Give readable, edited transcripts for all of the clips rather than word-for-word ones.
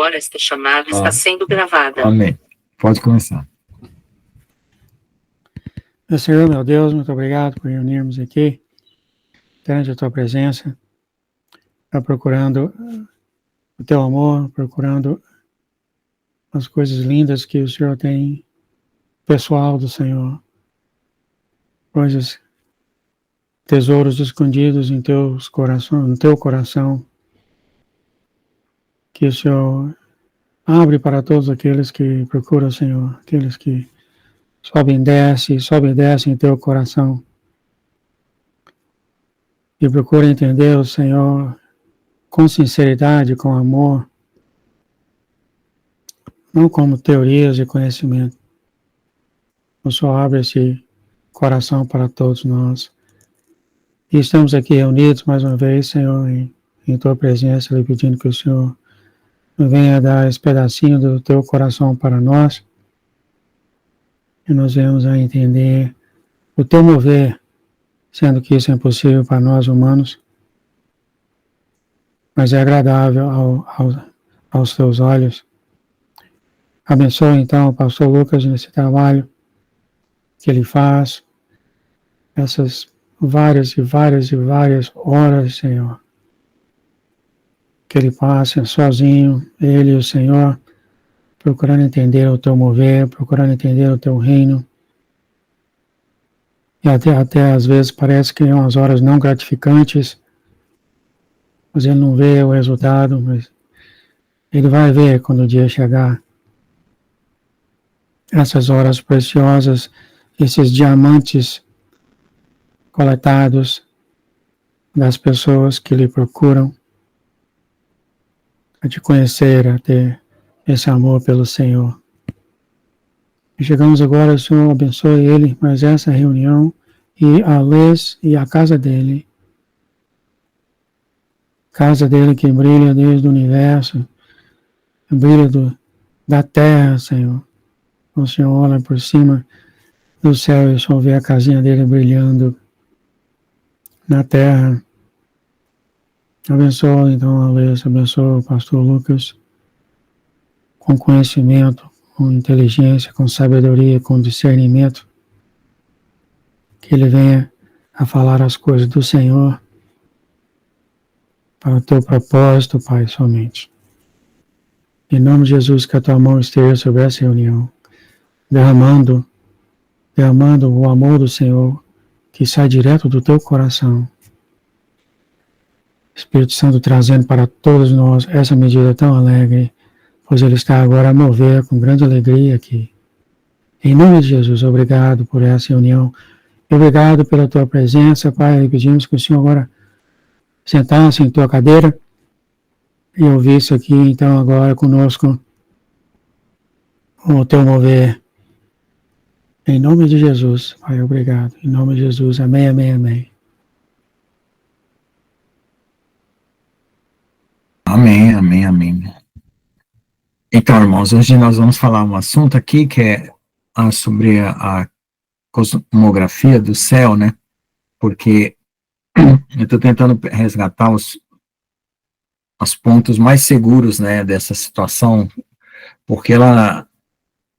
agora esta chamada está sendo gravada. Amém. Pode começar. Meu Senhor, meu Deus, muito obrigado por reunirmos aqui, perante a Tua presença, procurando o Teu amor, procurando as coisas lindas que o Senhor tem, pessoal do Senhor, coisas, tesouros escondidos em Teus coração, no Teu coração, que o Senhor abre para todos aqueles que procuram o Senhor, aqueles que sobe e desce em Teu coração, e procura entender o Senhor com sinceridade, com amor, não como teorias e conhecimento. O Senhor abre esse coração para todos nós. E estamos aqui reunidos mais uma vez, Senhor, em Tua presença, lhe pedindo que o Senhor venha dar esse pedacinho do Teu coração para nós, e nós venhamos a entender o Teu mover, sendo que isso é impossível para nós humanos, mas é agradável aos Teus olhos. Abençoe então o pastor Lucas nesse trabalho que ele faz, essas várias horas, Senhor, que ele passa sozinho, ele e o Senhor, procurando entender o Teu mover, procurando entender o Teu reino. E até às vezes parece que é umas horas não gratificantes, mas ele não vê o resultado, mas ele vai ver quando o dia chegar. Essas horas preciosas, esses diamantes coletados das pessoas que lhe procuram, a te conhecer, a ter esse amor pelo Senhor. E chegamos agora, o Senhor abençoe ele, mas essa reunião e a Liz e a casa dele que brilha desde o universo, brilha da terra, Senhor. O Senhor olha por cima do céu e o Senhor vê a casinha dele brilhando na terra. Abençoa então a Liz, abençoa o pastor Lucas com conhecimento, com inteligência, com sabedoria, com discernimento, que ele venha a falar as coisas do Senhor para o Teu propósito, Pai, somente. Em nome de Jesus, que a Tua mão esteja sobre essa reunião, derramando o amor do Senhor que sai direto do Teu coração. Espírito Santo trazendo para todos nós essa medida tão alegre, pois Ele está agora a mover com grande alegria aqui. Em nome de Jesus, obrigado por essa reunião. Obrigado pela Tua presença, Pai. Pedimos que o Senhor agora sentasse em Tua cadeira e ouvisse aqui, então, agora conosco o Teu mover. Em nome de Jesus, Pai, obrigado. Em nome de Jesus, amém, amém, amém. Amém, amém, amém. Então, irmãos, hoje nós vamos falar um assunto aqui que é sobre a cosmografia do céu, né? Porque eu estou tentando resgatar os pontos mais seguros, né, dessa situação, porque ela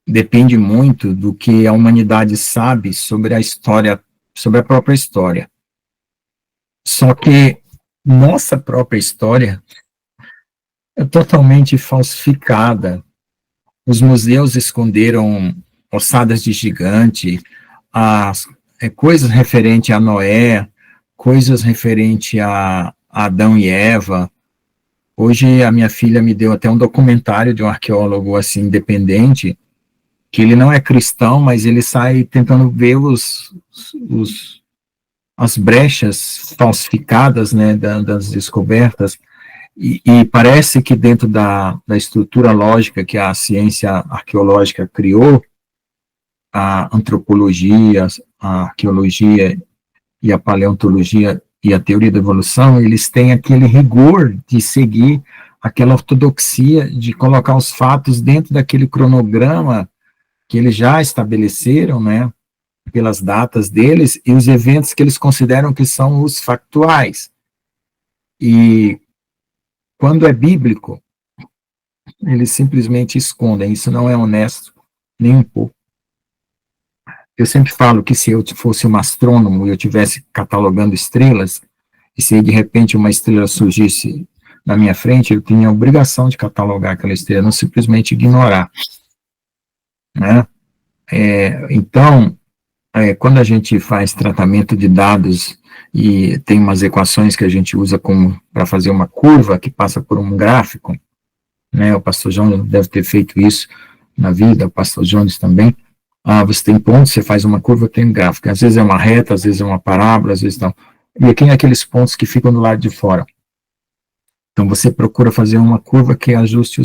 depende muito do que a humanidade sabe sobre a história, sobre a própria história. Só que nossa própria história é totalmente falsificada. Os museus esconderam ossadas de gigante, coisas referentes a Noé, coisas referentes a Adão e Eva. Hoje a minha filha me deu até um documentário de um arqueólogo assim independente, que ele não é cristão, mas ele sai tentando ver as brechas falsificadas, né, das descobertas, e parece que dentro da estrutura lógica que a ciência arqueológica criou, a antropologia, a arqueologia e a paleontologia e a teoria da evolução, eles têm aquele rigor de seguir aquela ortodoxia de colocar os fatos dentro daquele cronograma que eles já estabeleceram, né, pelas datas deles, e os eventos que eles consideram que são os factuais. E quando é bíblico, eles simplesmente escondem. Isso não é honesto nem um pouco. Eu sempre falo que se eu fosse um astrônomo e eu estivesse catalogando estrelas, e se de repente uma estrela surgisse na minha frente, eu tinha a obrigação de catalogar aquela estrela, não simplesmente ignorar, né? Então, quando a gente faz tratamento de dados e tem umas equações que a gente usa para fazer uma curva que passa por um gráfico, né? O pastor João deve ter feito isso na vida, o pastor Jones também. Você tem pontos, você faz uma curva, tem um gráfico. Às vezes é uma reta, às vezes é uma parábola, às vezes não. E aqui é aqueles pontos que ficam do lado de fora. Então você procura fazer uma curva que ajuste o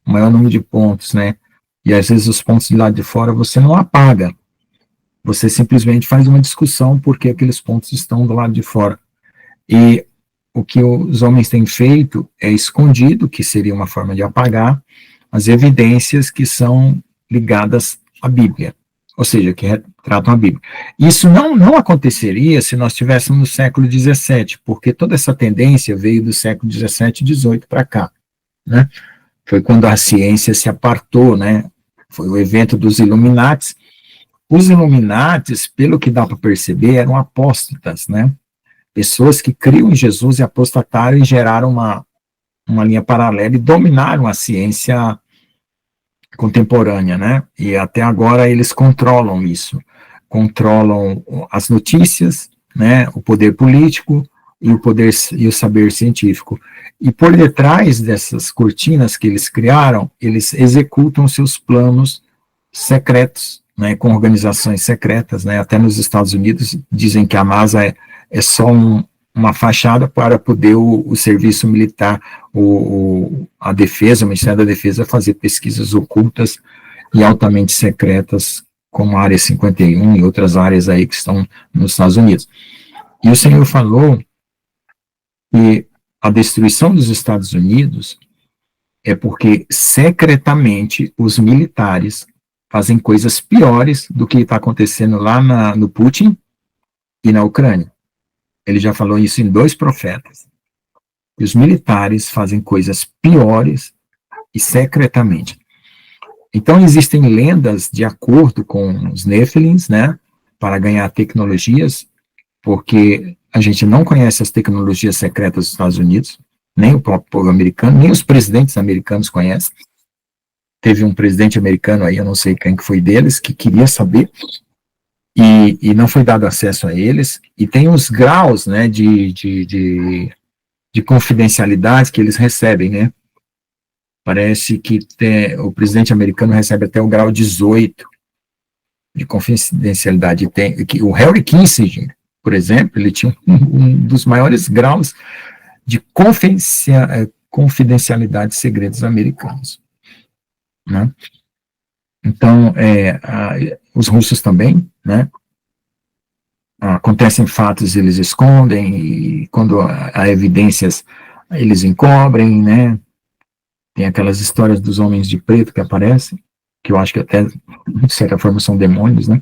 maior número de pontos, né? E às vezes os pontos do lado de fora você não apaga. Você simplesmente faz uma discussão porque aqueles pontos estão do lado de fora. E o que os homens têm feito é escondido, que seria uma forma de apagar, as evidências que são ligadas à Bíblia, ou seja, que retratam a Bíblia. Isso não aconteceria se nós estivéssemos no século XVII, porque toda essa tendência veio do século XVII e XVIII para cá, né? Foi quando a ciência se apartou, né? Foi o evento dos Illuminatis. Os Illuminatis, pelo que dá para perceber, eram apóstatas, né? Pessoas que criam em Jesus e apostataram e geraram uma linha paralela e dominaram a ciência contemporânea, né? E até agora eles controlam isso, controlam as notícias, né? O poder político e o poder e o saber científico. E por detrás dessas cortinas que eles criaram, eles executam seus planos secretos, né? Com organizações secretas, né? Até nos Estados Unidos dizem que a NASA é só uma fachada para poder o serviço militar, a defesa, o Ministério da Defesa, fazer pesquisas ocultas e altamente secretas, como a Área 51 e outras áreas aí que estão nos Estados Unidos. E o Senhor falou que a destruição dos Estados Unidos é porque, secretamente, os militares fazem coisas piores do que está acontecendo lá no Putin e na Ucrânia. Ele já falou isso em 2 profetas. E os militares fazem coisas piores e secretamente. Então, existem lendas de acordo com os Nephilims, né, para ganhar tecnologias, porque a gente não conhece as tecnologias secretas dos Estados Unidos, nem o próprio povo americano, nem os presidentes americanos conhecem. Teve um presidente americano aí, eu não sei quem que foi deles, que queria saber, e não foi dado acesso a eles, e tem os graus, né, de confidencialidade que eles recebem, né? Parece que o presidente americano recebe até o grau 18 de confidencialidade. O Henry Kissinger, por exemplo, ele tinha um dos maiores graus de confidencialidade de segredos americanos, né? Então, os russos também, né? Acontecem fatos, eles escondem, e quando há evidências, eles encobrem, né? Tem aquelas histórias dos homens de preto que aparecem, que eu acho que até, de certa forma, são demônios, né?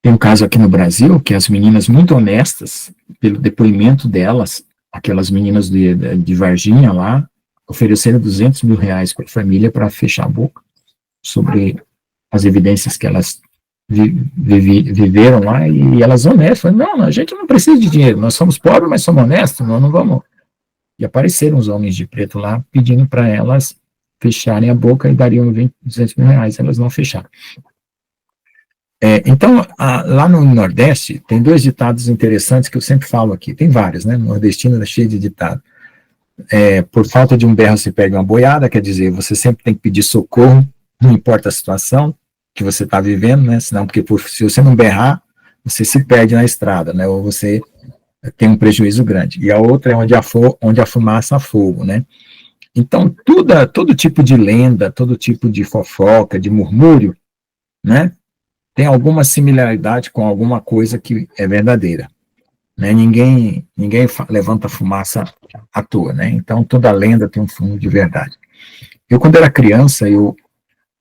Tem um caso aqui no Brasil, que as meninas muito honestas, pelo depoimento delas, aquelas meninas de Varginha lá, ofereceram R$200 mil para a família para fechar a boca sobre as evidências que elas viveram lá, e elas honestas, falaram, não, a gente não precisa de dinheiro, nós somos pobres, mas somos honestos, nós não vamos. E apareceram os homens de preto lá, pedindo para elas fecharem a boca e dariam R$200 mil, elas não fecharam. Então, lá no Nordeste, tem 2 ditados interessantes que eu sempre falo aqui, tem vários, né, nordestino é cheio de ditado. Por falta de um berro se perde uma boiada, quer dizer, você sempre tem que pedir socorro, não importa a situação que você está vivendo, né, senão, porque se você não berrar, você se perde na estrada, né, ou você tem um prejuízo grande. E a outra é onde a fumaça há fogo, né. Então, todo tipo de lenda, todo tipo de fofoca, de murmúrio, né, tem alguma similaridade com alguma coisa que é verdadeira, né? Ninguém levanta fumaça à toa, né? Então toda lenda tem um fundo de verdade. Eu, quando era criança, eu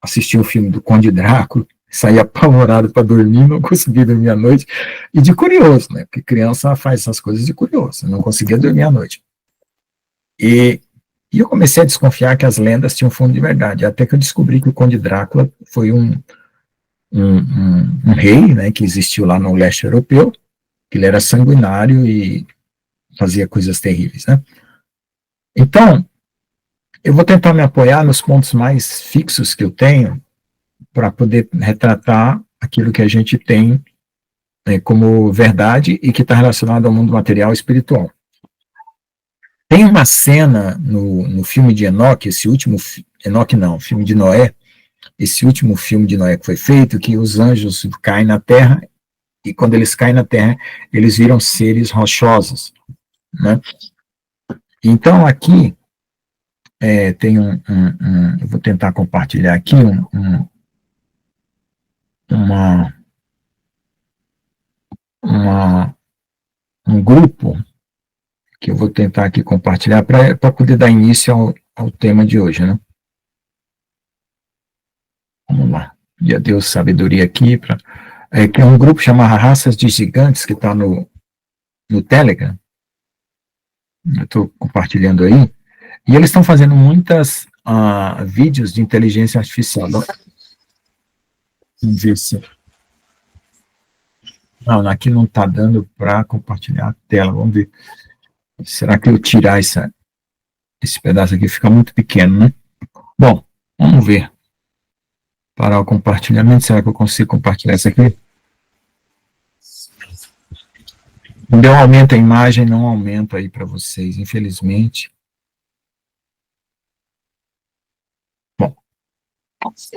assisti um filme do Conde Drácula, saía apavorado para dormir, não conseguia dormir à noite, e de curioso, né? Porque criança faz essas coisas de curioso, não conseguia dormir à noite. E E eu comecei a desconfiar que as lendas tinham fundo de verdade, até que eu descobri que o Conde Drácula foi um rei, né, que existiu lá no leste europeu, que ele era sanguinário e fazia coisas terríveis, né? Então, eu vou tentar me apoiar nos pontos mais fixos que eu tenho para poder retratar aquilo que a gente tem como verdade e que está relacionado ao mundo material e espiritual. Tem uma cena no filme de Enoque, esse último, Enoque não, filme de Noé, esse último filme de Noé que foi feito, que os anjos caem na terra, e quando eles caem na terra, eles viram seres rochosos, né? Então, aqui, tem eu vou tentar compartilhar aqui um grupo que eu vou tentar aqui compartilhar para poder dar início ao tema de hoje, né? Vamos lá. E a Deus sabedoria aqui, que é um grupo chamado Raças de Gigantes, que está no Telegram. Eu estou compartilhando aí. E eles estão fazendo muitas vídeos de inteligência artificial. Vamos ver se... Não, aqui não está dando para compartilhar a tela. Vamos ver. Será que eu tirar esse pedaço aqui? Fica muito pequeno, né? Bom, vamos ver. Parar o compartilhamento. Será que eu consigo compartilhar isso aqui? Quando eu aumento a imagem, não aumento aí para vocês, infelizmente. Bom. Vamos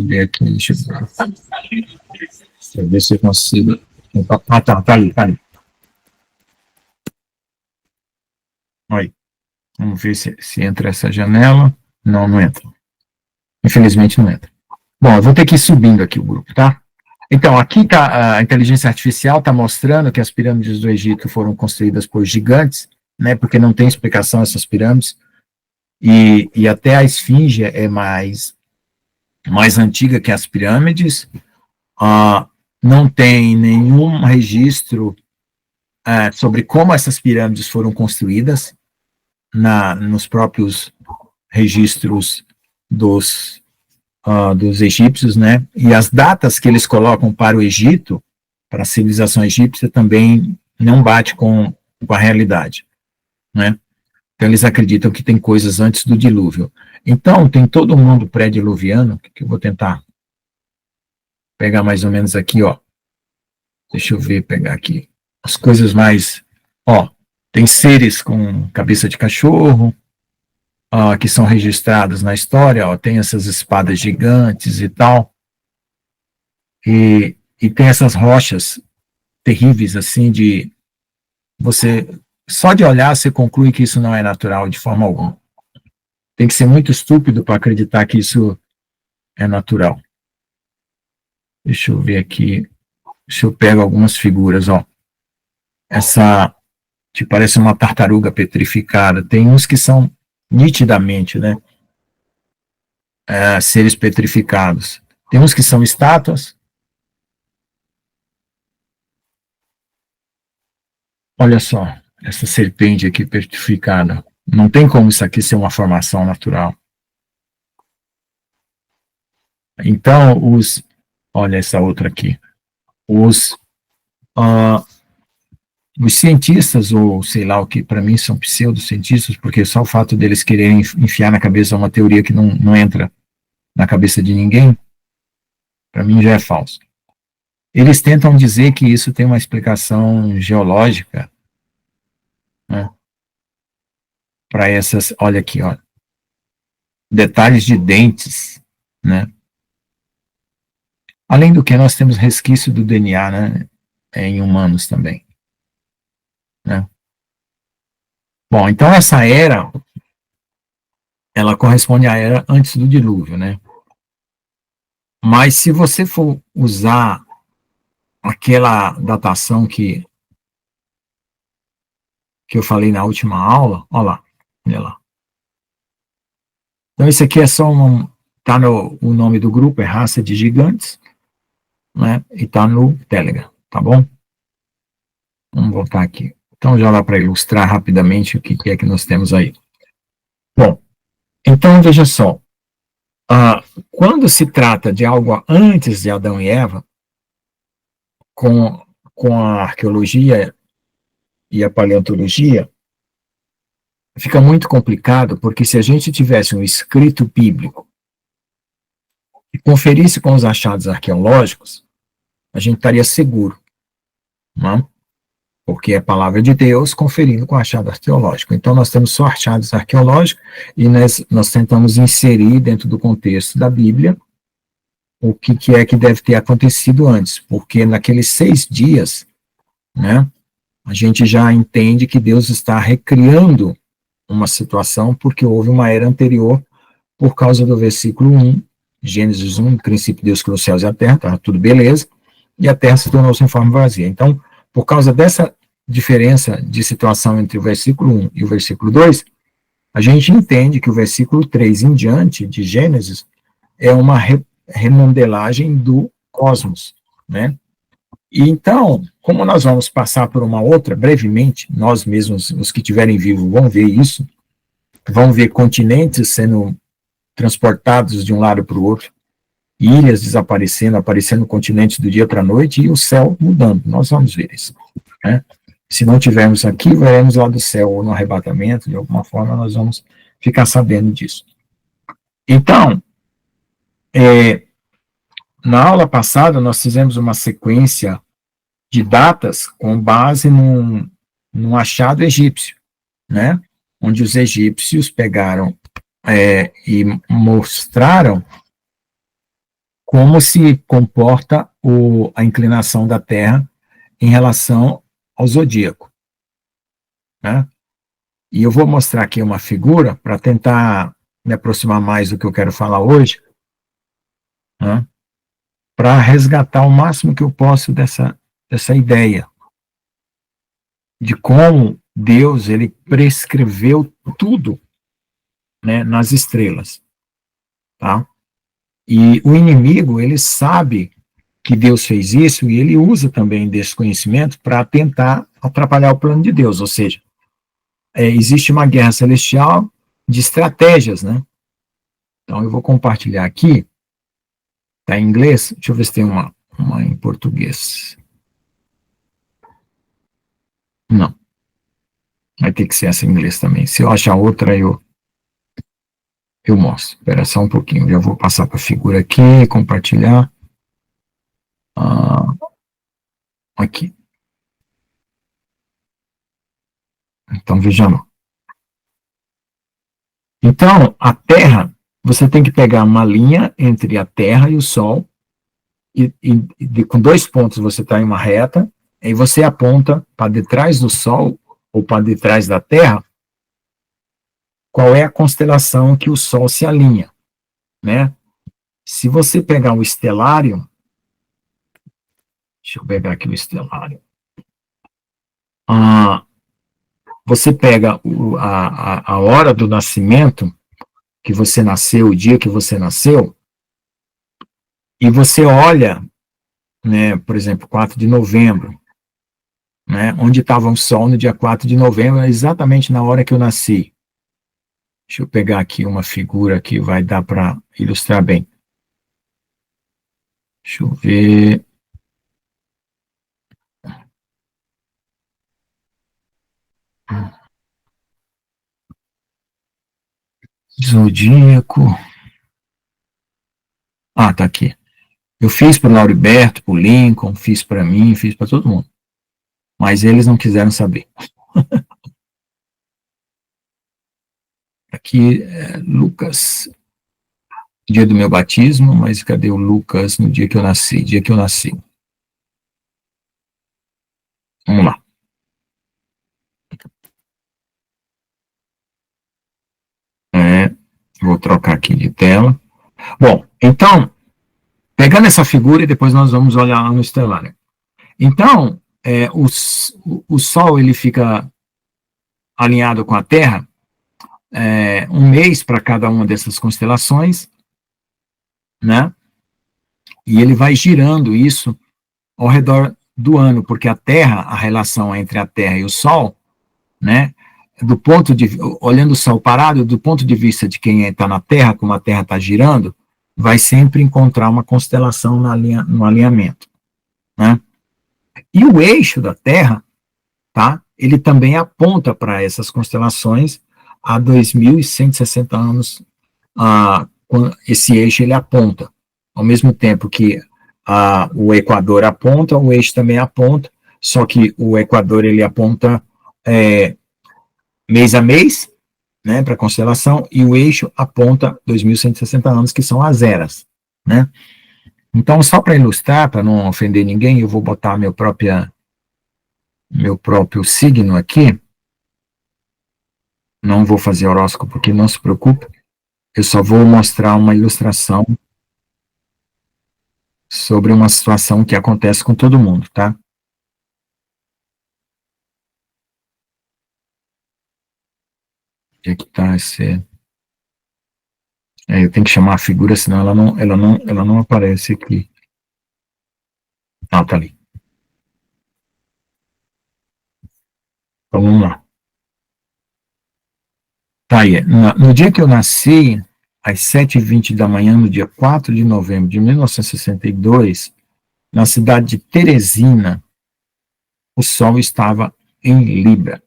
ver aqui. Deixa eu ver se eu consigo. Tá ali. Aí. Vamos ver se entra essa janela. Não entra. Infelizmente não entra. Bom, eu vou ter que ir subindo aqui o grupo, tá? Então, aqui tá, a inteligência artificial está mostrando que as pirâmides do Egito foram construídas por gigantes, né? Porque não tem explicação essas pirâmides. E até a esfinge é mais antiga que as pirâmides. Não tem nenhum registro sobre como essas pirâmides foram construídas nos próprios registros dos egípcios, né? E as datas que eles colocam para o Egito, para a civilização egípcia, também não bate com a realidade, né? Então, eles acreditam que tem coisas antes do dilúvio. Então, tem todo um mundo pré-diluviano, que eu vou tentar pegar mais ou menos aqui, ó. Deixa eu ver, pegar aqui. As coisas mais... tem seres com cabeça de cachorro, que são registrados na história, tem essas espadas gigantes e tal. E tem essas rochas terríveis, assim, de... Só de olhar, você conclui que isso não é natural de forma alguma. Tem que ser muito estúpido para acreditar que isso é natural. Deixa eu ver aqui. Se eu pego algumas figuras, ó. Essa que parece uma tartaruga petrificada. Tem uns que são nitidamente, né? Seres petrificados. Tem uns que são estátuas. Olha só, essa serpente aqui petrificada. Não tem como isso aqui ser uma formação natural. Então, olha essa outra aqui. Os cientistas, ou sei lá o que, para mim são pseudocientistas, porque só o fato deles quererem enfiar na cabeça uma teoria que não entra na cabeça de ninguém, para mim já é falso. Eles tentam dizer que isso tem uma explicação geológica, né, para essas, olha aqui, ó, detalhes de dentes, né? Além do que, nós temos resquício do DNA, né, em humanos também, né? Bom, então essa era, ela corresponde à era antes do dilúvio, né? Mas se você for usar aquela datação que eu falei na última aula, olha lá. Então esse aqui é só tá o nome do grupo, é Raça de Gigantes, né? E tá no Telegram, tá bom? Vamos voltar aqui. Então já dá para ilustrar rapidamente o que é que nós temos aí. Bom, então veja só, quando se trata de algo antes de Adão e Eva, com a arqueologia e a paleontologia, fica muito complicado, porque se a gente tivesse um escrito bíblico e conferisse com os achados arqueológicos, a gente estaria seguro, não? Porque é a palavra de Deus conferindo com o achado arqueológico. Então, nós temos só achados arqueológicos e nós tentamos inserir dentro do contexto da Bíblia o que é que deve ter acontecido antes, porque naqueles 6 dias, né, a gente já entende que Deus está recriando uma situação porque houve uma era anterior por causa do versículo 1, Gênesis 1, no princípio Deus criou os céus e a terra, tá tudo beleza, e a terra se tornou sem forma vazia. Então, por causa dessa diferença de situação entre o versículo 1 e o versículo 2, a gente entende que o versículo 3 em diante de Gênesis é uma remodelagem do cosmos, né? E então, como nós vamos passar por uma outra, brevemente, nós mesmos, os que estiverem vivos, vão ver isso, vão ver continentes sendo transportados de um lado para o outro, ilhas desaparecendo, aparecendo continentes do dia para a noite e o céu mudando. Nós vamos ver isso, né? Se não tivermos aqui, veremos lá do céu ou no arrebatamento, de alguma forma nós vamos ficar sabendo disso. Então, na aula passada nós fizemos uma sequência de datas com base num achado egípcio, né? Onde os egípcios pegaram e mostraram como se comporta a inclinação da Terra em relação ao zodíaco, né? E eu vou mostrar aqui uma figura para tentar me aproximar mais do que eu quero falar hoje, né? Para resgatar o máximo que eu posso dessa ideia de como Deus ele prescreveu tudo, né, nas estrelas, tá? E o inimigo, ele sabe que Deus fez isso e ele usa também desse conhecimento para tentar atrapalhar o plano de Deus, ou seja, existe uma guerra celestial de estratégias, né? Então eu vou compartilhar aqui, tá em inglês, deixa eu ver se tem uma em português. Não. Vai ter que ser essa em inglês também. Se eu achar outra, eu mostro. Espera só um pouquinho. Já vou passar para a figura aqui, compartilhar. Aqui. Então, vejamos. Então, a Terra, você tem que pegar uma linha entre a Terra e o Sol, e com 2 pontos você está em uma reta, aí você aponta para detrás do Sol, ou para detrás da Terra, qual é a constelação que o Sol se alinha, né? Se você pegar o estelário, deixa eu pegar aqui o estelário, você pega a hora do nascimento, que você nasceu, o dia que você nasceu, e você olha, né, por exemplo, 4 de novembro, né, onde estava o Sol no dia 4 de novembro, exatamente na hora que eu nasci. Deixa eu pegar aqui uma figura que vai dar para ilustrar bem. Deixa eu ver. Zodíaco. Tá aqui. Eu fiz para o Lauriberto, para o Lincoln, fiz para mim, fiz para todo mundo. Mas eles não quiseram saber. Aqui é Lucas, dia do meu batismo, mas cadê o Lucas no dia que eu nasci? Dia que eu nasci. Vamos lá. Vou trocar aqui de tela. Bom, então, pegando essa figura e depois nós vamos olhar lá no estelar. Então, o Sol ele fica alinhado com a Terra, um mês para cada uma dessas constelações, né? E ele vai girando isso ao redor do ano, porque a Terra, a relação entre a Terra e o Sol, né, olhando o Sol parado, do ponto de vista de quem está na Terra, como a Terra está girando, vai sempre encontrar uma constelação no alinhamento, né? E o eixo da Terra, tá? Ele também aponta para essas constelações há 2.160 anos. Esse eixo ele aponta, ao mesmo tempo que o Equador aponta, o eixo também aponta, só que o Equador ele aponta mês a mês, né, para a constelação, e o eixo aponta 2.160 anos, que são as eras, né? Então, só para ilustrar, para não ofender ninguém, eu vou botar meu próprio signo aqui. Não vou fazer horóscopo aqui, não se preocupe. Eu só vou mostrar uma ilustração sobre uma situação que acontece com todo mundo, tá? Onde é que tá esse... eu tenho que chamar a figura, senão ela não aparece aqui. Ah, tá ali. Então, vamos lá. Tá aí. No dia que eu nasci, às 7h20 da manhã, no dia 4 de novembro de 1962, na cidade de Teresina, o Sol estava em Libra.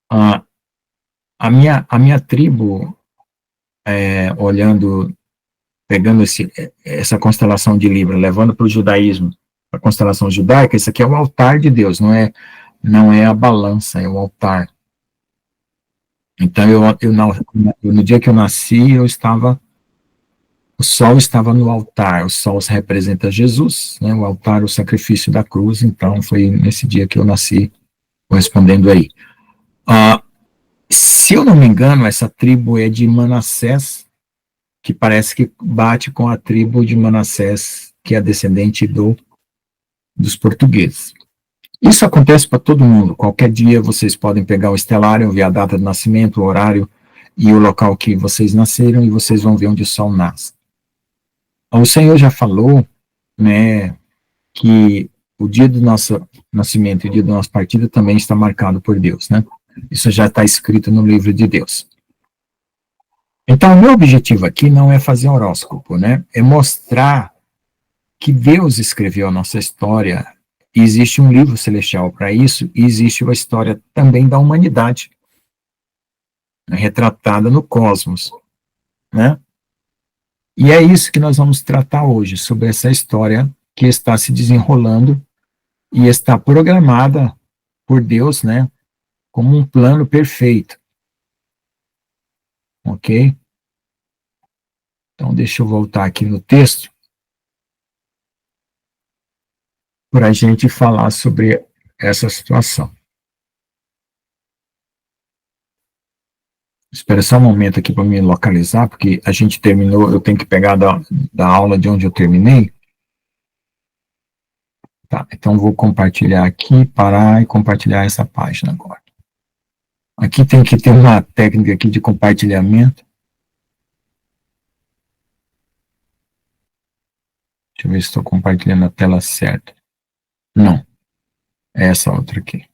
A minha tribo, pegando essa constelação de Libra, levando para o judaísmo, a constelação judaica, isso aqui é o altar de Deus, não é a balança, é o altar. Então, no dia que eu nasci, o Sol estava no altar. O Sol representa Jesus, né? O altar, o sacrifício da cruz. Então, foi nesse dia que eu nasci, correspondendo aí. Se eu não me engano, essa tribo é de Manassés, que parece que bate com a tribo de Manassés, que é descendente dos portugueses. Isso acontece para todo mundo. Qualquer dia vocês podem pegar o estelário, ver a data de nascimento, o horário e o local que vocês nasceram, e vocês vão ver onde o Sol nasce. O Senhor já falou, né, que o dia do nosso nascimento e o dia da nossa partida também está marcado por Deus, né? Isso já está escrito no livro de Deus. Então, o meu objetivo aqui não é fazer horóscopo, né? É mostrar que Deus escreveu a nossa história. E existe um livro celestial para isso, e existe uma história também da humanidade, né, retratada no cosmos, né? E é isso que nós vamos tratar hoje, sobre essa história que está se desenrolando e está programada por Deus, né, como um plano perfeito. Ok? Então, deixa eu voltar aqui no texto para a gente falar sobre essa situação. Espera só um momento aqui para me localizar, porque a gente terminou, eu tenho que pegar da aula de onde eu terminei. Tá, então vou compartilhar aqui, parar e compartilhar essa página agora. Aqui tem que ter uma técnica aqui de compartilhamento. Deixa eu ver se estou compartilhando a tela certa. Não, é essa outra aqui.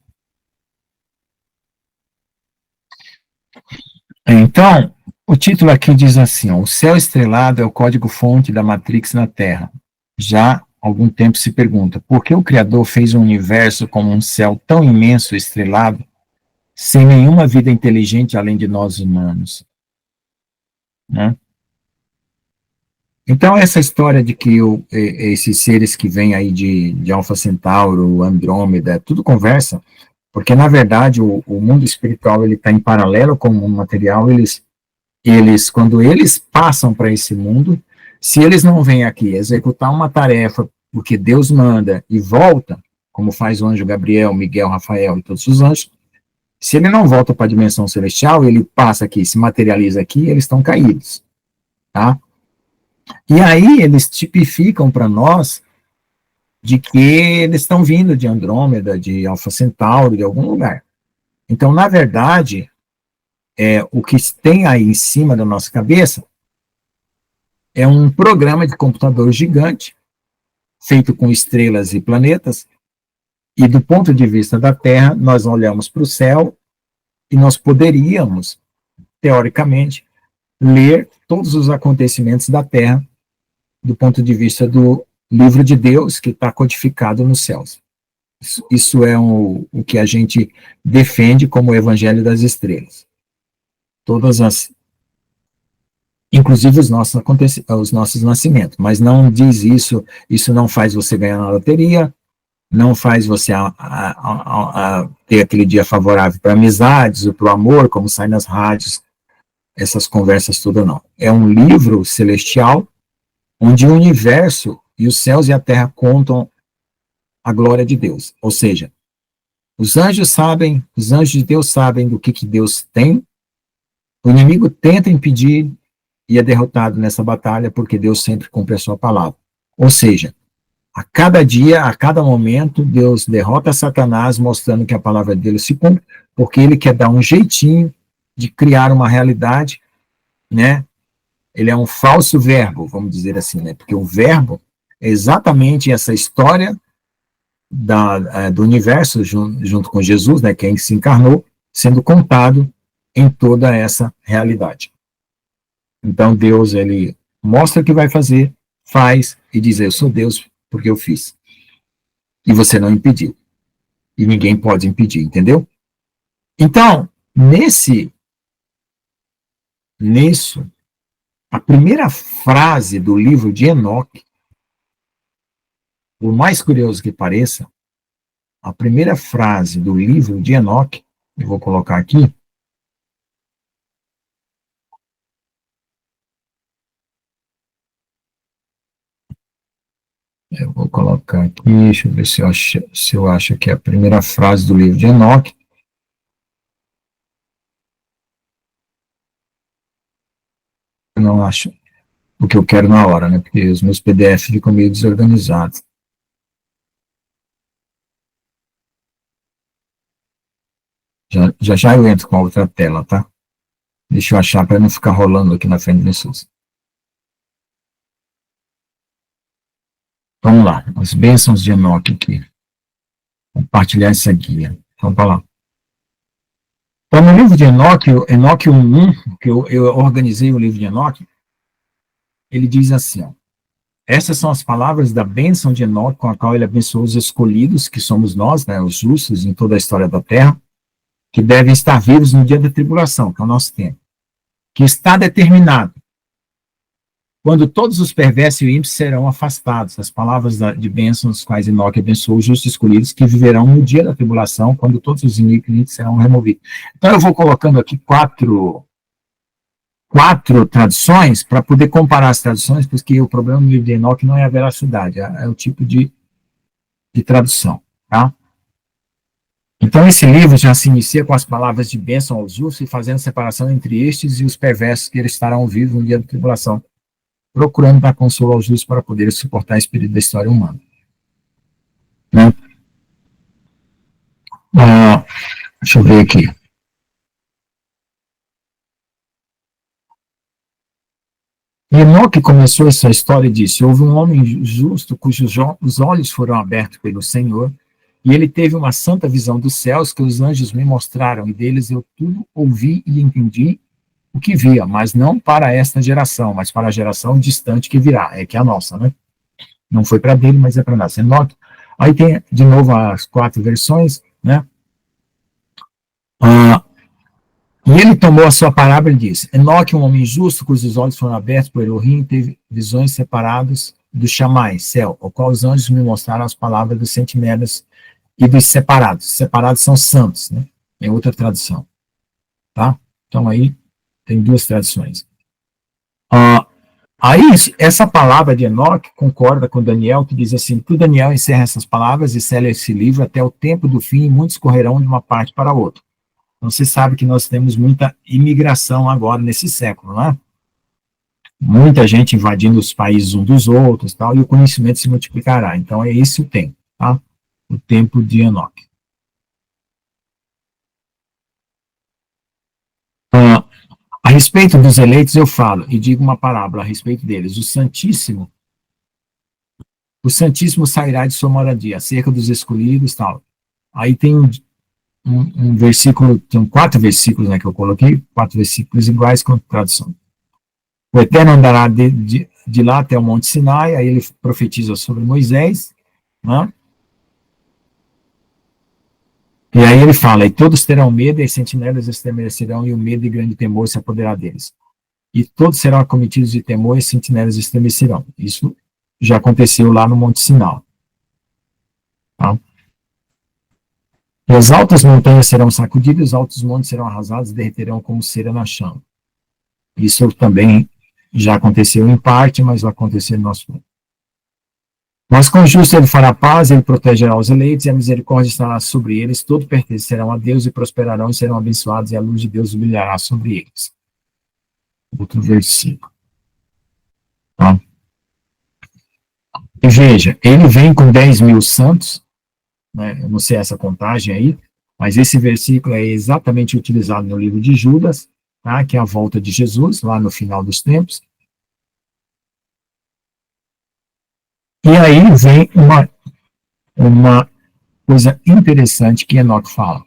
Então, o título aqui diz assim, ó, o céu estrelado é o código-fonte da Matrix na Terra. Já há algum tempo se pergunta, por que o Criador fez um universo como um céu tão imenso e estrelado, sem nenhuma vida inteligente além de nós humanos? Né? Então, essa história de que esses seres que vêm aí de Alfa Centauro, Andrômeda, tudo conversa, porque, na verdade, o mundo espiritual ele está em paralelo com o mundo material. Quando eles passam para esse mundo, se eles não vêm aqui executar uma tarefa, porque Deus manda e volta, como faz o anjo Gabriel, Miguel, Rafael e todos os anjos, se ele não volta para a dimensão celestial, ele passa aqui, se materializa aqui, eles estão caídos. Tá? E aí eles tipificam para nós de que eles estão vindo de Andrômeda, de Alfa Centauro, de algum lugar. Então, na verdade, o que tem aí em cima da nossa cabeça é um programa de computador gigante, feito com estrelas e planetas, e do ponto de vista da Terra, nós olhamos para o céu e nós poderíamos, teoricamente, ler todos os acontecimentos da Terra do ponto de vista do livro de Deus que está codificado nos céus. Isso é o que a gente defende como o Evangelho das Estrelas. Inclusive os nossos nascimentos, mas não diz isso não faz você ganhar na loteria, não faz você ter aquele dia favorável para amizades ou para o amor, como sai nas rádios, essas conversas todas não. É um livro celestial, onde o universo e os céus e a terra contam a glória de Deus. Ou seja, os anjos de Deus sabem do que Deus tem, o inimigo tenta impedir e é derrotado nessa batalha, porque Deus sempre cumpre a sua palavra. Ou seja, a cada dia, a cada momento, Deus derrota Satanás, mostrando que a palavra dele se cumpre, porque ele quer dar um jeitinho de criar uma realidade, né? Ele é um falso verbo, vamos dizer assim, né? Porque o verbo é exatamente essa história do universo, junto com Jesus, né? Quem se encarnou, sendo contado em toda essa realidade. Então, Deus, ele mostra o que vai fazer, faz, e diz, eu sou Deus porque eu fiz. E você não impediu. E ninguém pode impedir, entendeu? Então, nisso, a primeira frase do livro de Enoque, por mais curioso que pareça, a primeira frase do livro de Enoque, eu vou colocar aqui, eu vou colocar aqui, deixa eu ver se eu acho que é a primeira frase do livro de Enoque. Eu não acho o que eu quero na hora, né? Porque os meus PDF ficam meio desorganizados. Já eu entro com a outra tela, tá? Deixa eu achar para não ficar rolando aqui na frente de vocês. Vamos lá, as bênçãos de Enoque aqui. Compartilhar essa guia. Vamos para lá. Então, no livro de Enoque 1.1, que eu organizei o livro de Enoque, ele diz assim, ó, essas são as palavras da bênção de Enoque, com a qual ele abençoou os escolhidos, que somos nós, né, os justos em toda a história da Terra, que devem estar vivos no dia da tribulação, que é o nosso tempo, que está determinado, quando todos os perversos e ímpios serão afastados. As palavras de bênção, as quais Enoque abençoou os justos escolhidos, que viverão no dia da tribulação, quando todos os iníquos serão removidos. Então eu vou colocando aqui quatro traduções, para poder comparar as traduções, porque o problema no livro de Enoque não é a veracidade, é o tipo de tradução, tá? Então esse livro já se inicia com as palavras de bênção aos justos, e fazendo separação entre estes e os perversos, que eles estarão vivos no dia da tribulação, procurando dar consolo aos justos para poderem suportar esse período da história humana. Né? Deixa eu ver aqui. Enoque começou essa história e disse, houve um homem justo cujos olhos foram abertos pelo Senhor, e ele teve uma santa visão dos céus que os anjos me mostraram, e deles eu tudo ouvi e entendi o que via, mas não para esta geração, mas para a geração distante que virá, que é a nossa, né? Não foi para dele, mas é para nós. Enoque, aí tem de novo as 4 versões, né? E ele tomou a sua palavra e disse, Enoque, um homem justo, cujos olhos foram abertos por Elohim, teve visões separadas do Chamai, céu, ao qual os anjos me mostraram as palavras dos sentinelas e dos separados. Separados são santos, né? É outra tradução, tá? Então aí tem 2 traduções. Aí, essa palavra de Enoque concorda com Daniel, que diz assim, tu, Daniel, encerra essas palavras e sela esse livro até o tempo do fim, e muitos correrão de uma parte para a outra. Então, você sabe que nós temos muita imigração agora nesse século, não é? Muita gente invadindo os países uns dos outros, tal, e o conhecimento se multiplicará. Então, é esse o tempo, tá? O tempo de Enoque. A respeito dos eleitos eu falo, e digo uma parábola a respeito deles. O Santíssimo sairá de sua moradia, acerca dos escolhidos, tal. Aí tem um versículo, tem 4 versículos, né, que eu coloquei, 4 versículos iguais com tradução. O Eterno andará de lá até o Monte Sinai, aí ele profetiza sobre Moisés, né? E aí ele fala, e todos terão medo, e as sentinelas estremecerão, e o medo e grande temor se apoderará deles. E todos serão acometidos de temor, e as sentinelas estremecerão. Isso já aconteceu lá no Monte Sinai. Tá? E as altas montanhas serão sacudidas, os altos montes serão arrasados, e derreterão como cera na chama. Isso também já aconteceu em parte, mas vai acontecer no nosso mundo. Mas com o justo ele fará paz, ele protegerá os eleitos, e a misericórdia estará sobre eles, todos pertencerão a Deus, e prosperarão, e serão abençoados, e a luz de Deus brilhará sobre eles. Outro versículo. Tá? E veja, ele vem com 10 mil santos, né? Eu não sei essa contagem aí, mas esse versículo é exatamente utilizado no livro de Judas, tá? Que é a volta de Jesus, lá no final dos tempos. E aí vem uma coisa interessante que Enoque fala.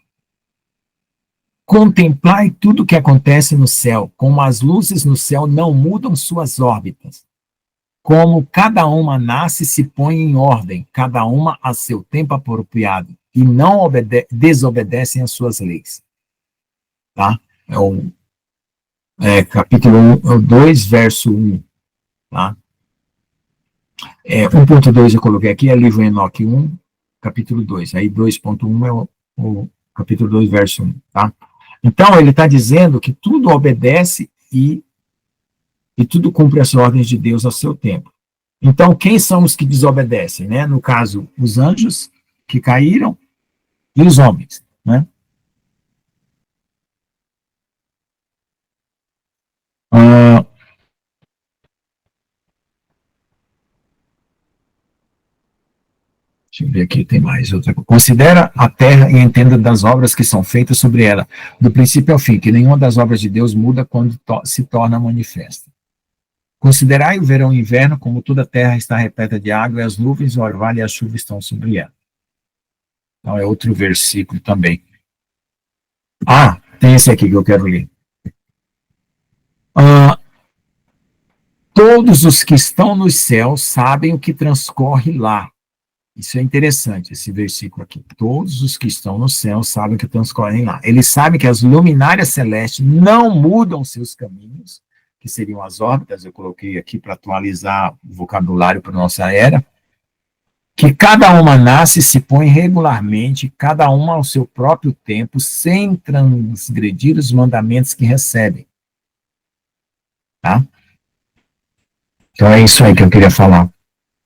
Contemplai tudo o que acontece no céu, como as luzes no céu não mudam suas órbitas. Como cada uma nasce e se põe em ordem, cada uma a seu tempo apropriado, e não desobedecem às suas leis. Tá? Capítulo 2, verso 1. Tá? 1.2 eu coloquei aqui, é livro Enoque 1, capítulo 2. Aí 2.1 é o capítulo 2, verso 1. Tá? Então, ele está dizendo que tudo obedece e tudo cumpre as ordens de Deus ao seu tempo. Então, quem são os que desobedecem? Né? No caso, os anjos que caíram e os homens. Né? Deixa eu ver aqui, tem mais outra coisa. Considera a terra e entenda das obras que são feitas sobre ela, do princípio ao fim, que nenhuma das obras de Deus muda quando se torna manifesta. Considerai o verão e o inverno, como toda a terra está repleta de água, e as nuvens, o orvalho e a chuva estão sobre ela. Então, é outro versículo também. Tem esse aqui que eu quero ler. Todos os que estão nos céus sabem o que transcorre lá. Isso é interessante, esse versículo aqui. Todos os que estão no céu sabem o que transcorre lá. Eles sabem que as luminárias celestes não mudam seus caminhos, que seriam as órbitas, eu coloquei aqui para atualizar o vocabulário para a nossa era, que cada uma nasce e se põe regularmente, cada uma ao seu próprio tempo, sem transgredir os mandamentos que recebem. Tá? Então é isso aí que eu queria falar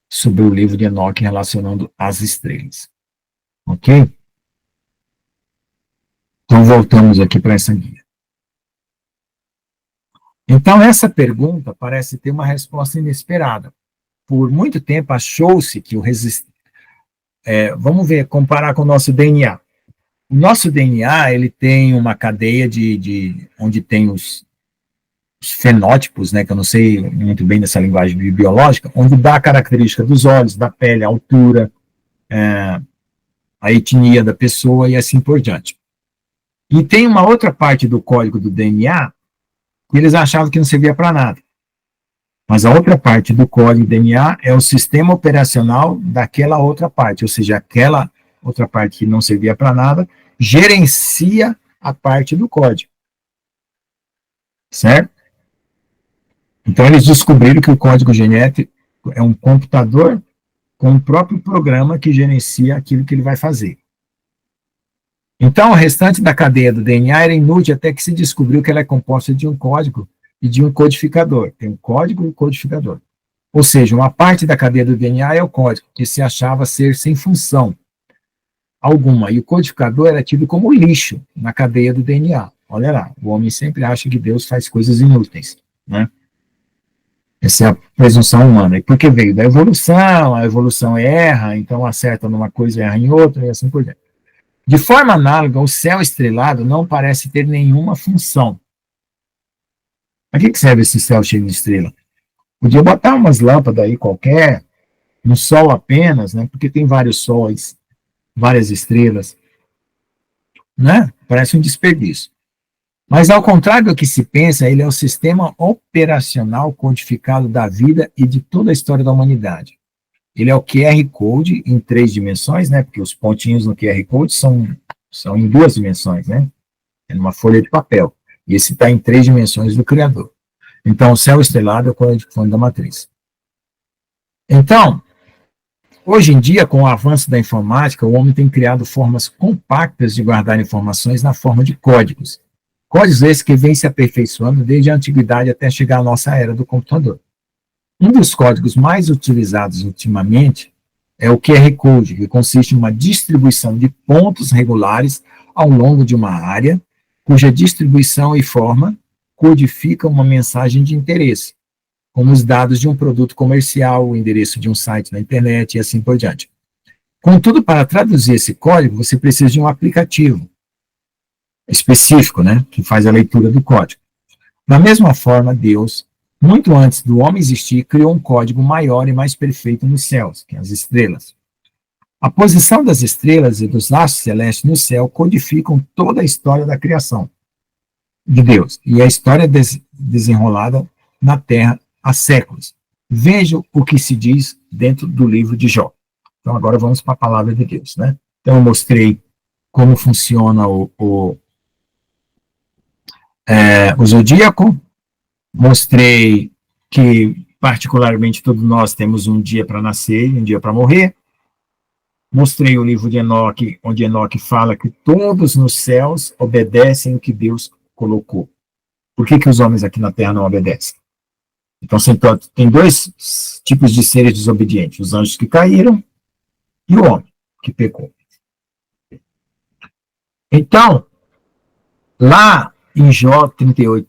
sobre o livro de Enoque relacionando as estrelas. Ok? Então voltamos aqui para essa guia. Então essa pergunta parece ter uma resposta inesperada. Por muito tempo achou-se que vamos ver, comparar com o nosso DNA. O nosso DNA, ele tem uma cadeia onde tem os fenótipos, né, que eu não sei muito bem dessa linguagem biológica, onde dá a característica dos olhos, da pele, a altura, a etnia da pessoa e assim por diante. E tem uma outra parte do código do DNA que eles achavam que não servia para nada. Mas a outra parte do código do DNA é o sistema operacional daquela outra parte, ou seja, aquela outra parte que não servia para nada, gerencia a parte do código. Certo? Então, eles descobriram que o código genético é um computador com o próprio programa que gerencia aquilo que ele vai fazer. Então, o restante da cadeia do DNA era inútil até que se descobriu que ela é composta de um código e de um codificador. Tem um código e um codificador. Ou seja, uma parte da cadeia do DNA é o código, que se achava ser sem função alguma. E o codificador era tido como lixo na cadeia do DNA. Olha lá, o homem sempre acha que Deus faz coisas inúteis, né? Essa é a presunção humana. E porque veio da evolução, a evolução erra, então acerta numa coisa e erra em outra, e assim por diante. De forma análoga, o céu estrelado não parece ter nenhuma função. Para que serve esse céu cheio de estrela? Podia botar umas lâmpadas aí qualquer, no sol apenas, né? Porque tem vários sóis, várias estrelas. né? Parece um desperdício. Mas, ao contrário do que se pensa, ele é o sistema operacional codificado da vida e de toda a história da humanidade. Ele é o QR Code em 3 dimensões, né? Porque os pontinhos no QR Code são em 2 dimensões, né? É numa folha de papel. E esse está em 3 dimensões do Criador. Então, o céu estrelado é o código da matriz. Então, hoje em dia, com o avanço da informática, o homem tem criado formas compactas de guardar informações na forma de códigos. Códigos esses que vêm se aperfeiçoando desde a antiguidade até chegar à nossa era do computador. Um dos códigos mais utilizados ultimamente é o QR Code, que consiste em uma distribuição de pontos regulares ao longo de uma área, cuja distribuição e forma codificam uma mensagem de interesse, como os dados de um produto comercial, o endereço de um site na internet e assim por diante. Contudo, para traduzir esse código, você precisa de um aplicativo específico, né, que faz a leitura do código. Da mesma forma, Deus, muito antes do homem existir, criou um código maior e mais perfeito nos céus, que é as estrelas. A posição das estrelas e dos astros celestes no céu codificam toda a história da criação de Deus, e a história desenrolada na Terra há séculos. Veja o que se diz dentro do livro de Jó. Então, agora vamos para a palavra de Deus, né? Então, eu mostrei como funciona o zodíaco, mostrei que, particularmente, todos nós temos um dia para nascer e um dia para morrer. Mostrei o livro de Enoque, onde Enoque fala que todos nos céus obedecem o que Deus colocou. Por que os homens aqui na Terra não obedecem? Então, tem 2 tipos de seres desobedientes: os anjos que caíram e o homem que pecou. Então, lá em Jó 38,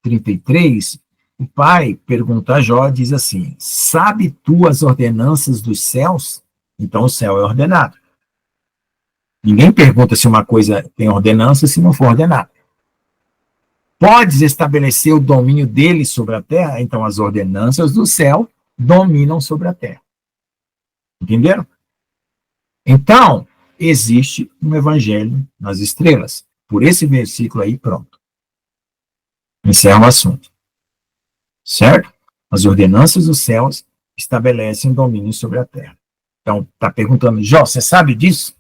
33, o pai pergunta a Jó, diz assim: sabe tu as ordenanças dos céus? Então o céu é ordenado. Ninguém pergunta se uma coisa tem ordenança se não for ordenada. Podes estabelecer o domínio dele sobre a terra? Então as ordenanças do céu dominam sobre a terra. Entenderam? Então, existe um evangelho nas estrelas. Por esse versículo aí, pronto. Encerra o assunto. Certo? As ordenanças dos céus estabelecem domínio sobre a terra. Então, está perguntando, Jó, você sabe disso?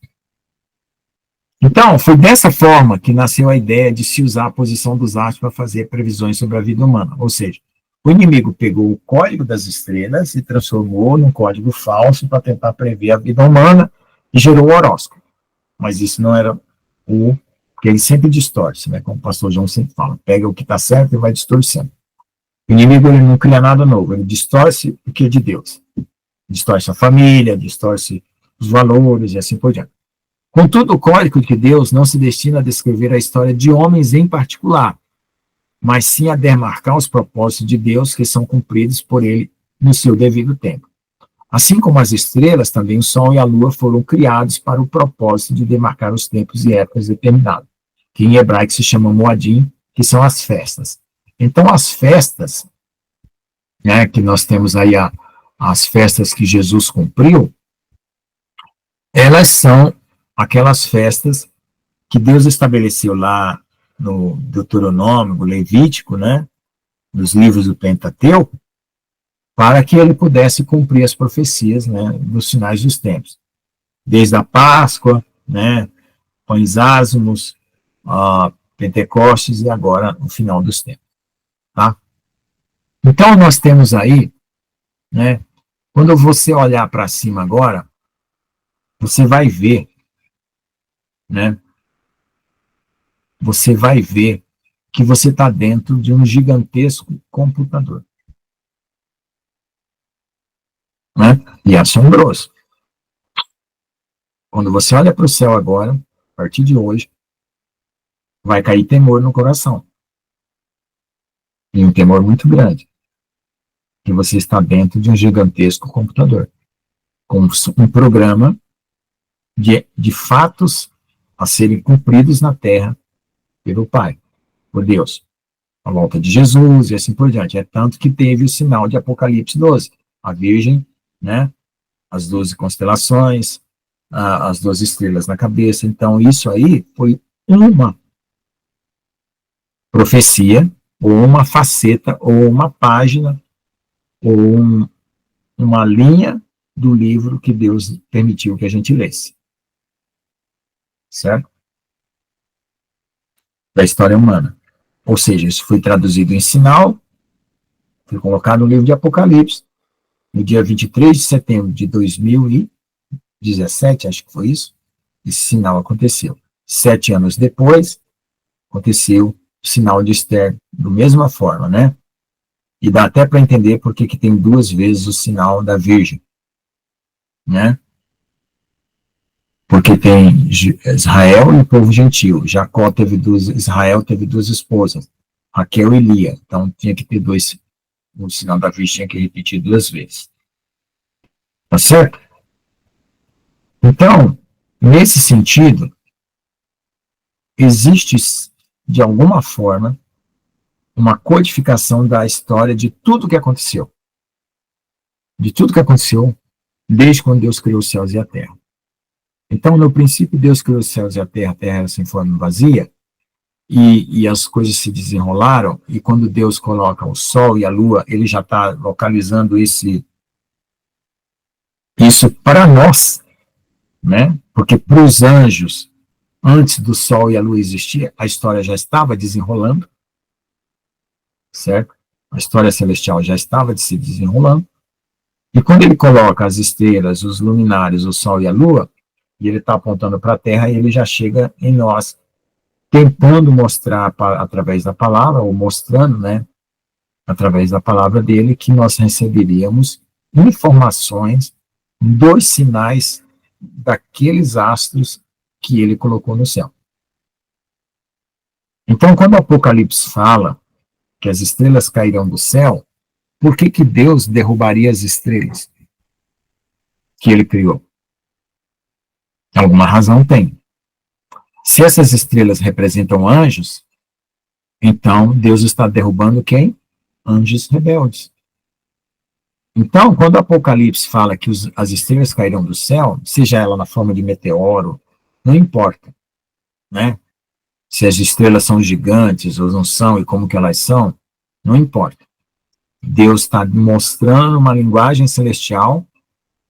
Então, foi dessa forma que nasceu a ideia de se usar a posição dos astros para fazer previsões sobre a vida humana. Ou seja, o inimigo pegou o código das estrelas e transformou num código falso para tentar prever a vida humana e gerou o horóscopo. Mas isso não era o que ele sempre distorce, né? Como o pastor João sempre fala, pega o que está certo e vai distorcendo. O inimigo ele não cria nada novo, ele distorce o que é de Deus. Distorce a família, distorce os valores e assim por diante. Contudo, o código de Deus não se destina a descrever a história de homens em particular, mas sim a demarcar os propósitos de Deus que são cumpridos por ele no seu devido tempo. Assim como as estrelas, também o Sol e a Lua foram criados para o propósito de demarcar os tempos e épocas determinados, que em hebraico se chama Moadim, que são as festas. Então, as festas, né, que nós temos aí as festas que Jesus cumpriu, elas são aquelas festas que Deus estabeleceu lá no Deuteronômio, no Levítico, né, nos livros do Pentateuco, para que ele pudesse cumprir as profecias, né, nos finais dos tempos. Desde a Páscoa, né, pães ázimos, Pentecostes e agora o final dos tempos. Tá? Então, nós temos aí, né, quando você olhar para cima agora, você vai ver, né, você vai ver que você está dentro de um gigantesco computador. Né? E é assombroso. Quando você olha para o céu agora, a partir de hoje, vai cair temor no coração. E um temor muito grande. Que você está dentro de um gigantesco computador. Com um programa de fatos a serem cumpridos na Terra pelo Pai, por Deus. A volta de Jesus e assim por diante. É tanto que teve o sinal de Apocalipse 12. A Virgem, né? As 12 constelações, as 12 estrelas na cabeça. Então, isso aí foi uma profecia, ou uma faceta, ou uma página, ou uma linha do livro que Deus permitiu que a gente lesse. Certo? Da história humana. Ou seja, isso foi traduzido em sinal, foi colocado no livro de Apocalipse, no dia 23 de setembro de 2017, acho que foi isso, esse sinal aconteceu. 7 anos depois, aconteceu o sinal de Esther, da mesma forma, né? E dá até para entender por que tem 2 vezes o sinal da Virgem, né? Porque tem Israel e o povo gentil. Jacó teve 2, Israel teve 2 esposas, Raquel e Lia. Então tinha que ter 2, o sinal da Virgem tinha que repetir 2 vezes. Tá certo? Então, nesse sentido, existe, de alguma forma, uma codificação da história de tudo que aconteceu. De tudo que aconteceu desde quando Deus criou os céus e a terra. Então, no princípio, Deus criou os céus e a terra era sem forma e vazia, e as coisas se desenrolaram, e quando Deus coloca o sol e a lua, ele já está localizando isso para nós, né? Porque para os anjos, antes do sol e a lua existir, a história já estava desenrolando, certo? A história celestial já estava se desenrolando, e quando ele coloca as estrelas, os luminares, o sol e a lua, e ele está apontando para a terra, ele já chega em nós, tentando mostrar através da palavra, ou mostrando, né, através da palavra dele, que nós receberíamos informações dos sinais daqueles astros que ele colocou no céu. Então, quando o Apocalipse fala que as estrelas cairão do céu, por que Deus derrubaria as estrelas que ele criou? Alguma razão tem. Se essas estrelas representam anjos, então Deus está derrubando quem? Anjos rebeldes. Então, quando o Apocalipse fala que as estrelas cairão do céu, seja ela na forma de meteoro, não importa, né? Se as estrelas são gigantes ou não são e como que elas são, não importa. Deus está mostrando uma linguagem celestial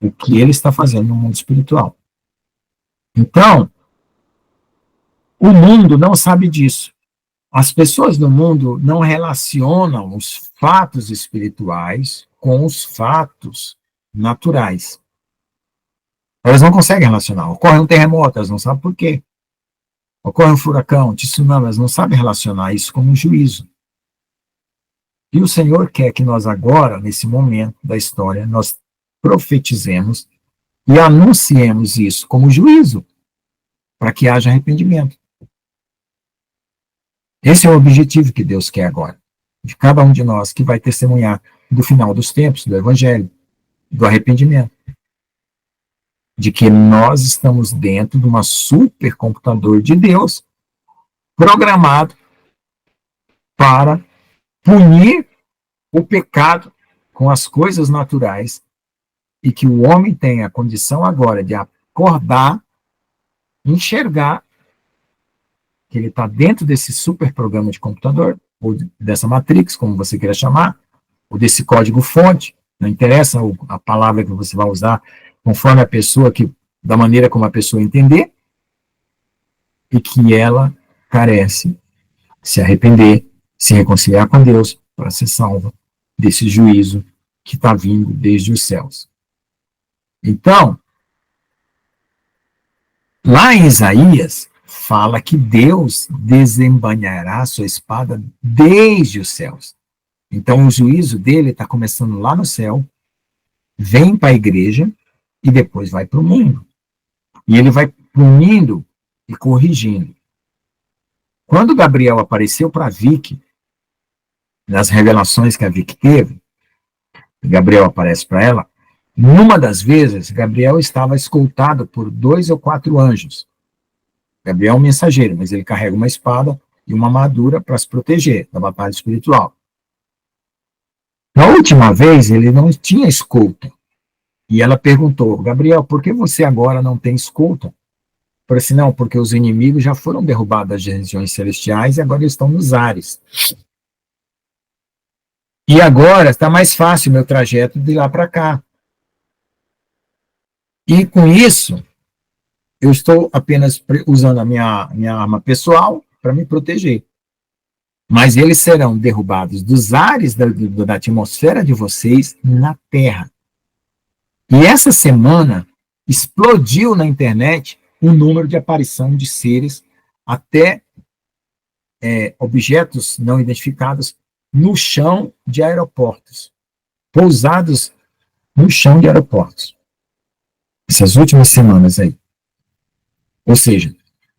o que ele está fazendo no mundo espiritual. Então, o mundo não sabe disso. As pessoas do mundo não relacionam os fatos espirituais com os fatos naturais. Elas não conseguem relacionar. Ocorre um terremoto, elas não sabem por quê. Ocorre um furacão, um tsunami, elas não sabem relacionar isso como um juízo. E o Senhor quer que nós agora, nesse momento da história, nós profetizemos e anunciemos isso como juízo, para que haja arrependimento. Esse é o objetivo que Deus quer agora, de cada um de nós que vai testemunhar do final dos tempos, do Evangelho, do arrependimento. De que nós estamos dentro de uma supercomputador de Deus, programado para punir o pecado com as coisas naturais, e que o homem tem a condição agora de acordar, enxergar que ele está dentro desse super programa de computador, ou dessa matrix, como você queira chamar, ou desse código-fonte, não interessa a palavra que você vai usar, conforme a pessoa, da maneira como a pessoa entender, e que ela carece se arrepender, se reconciliar com Deus, para ser salva desse juízo que está vindo desde os céus. Então, lá em Isaías, fala que Deus desembainhará sua espada desde os céus. Então, o juízo dele está começando lá no céu, vem para a igreja e depois vai para o mundo. E ele vai punindo e corrigindo. Quando Gabriel apareceu para Vicky, nas revelações que a Vicky teve, Gabriel aparece para ela, numa das vezes, Gabriel estava escoltado por 2 ou 4 anjos. Gabriel é um mensageiro, mas ele carrega uma espada e uma armadura para se proteger da batalha espiritual. Na última vez, ele não tinha escolta. E ela perguntou, Gabriel, por que você agora não tem escolta? Falei assim, não, porque os inimigos já foram derrubados das regiões celestiais e agora eles estão nos ares. E agora está mais fácil o meu trajeto de lá para cá. E com isso, eu estou apenas usando a minha arma pessoal para me proteger. Mas eles serão derrubados dos ares da atmosfera de vocês na Terra. E essa semana explodiu na internet o número de aparição de seres, até objetos não identificados, no chão de aeroportos, pousados no chão de aeroportos. Essas últimas semanas aí. Ou seja,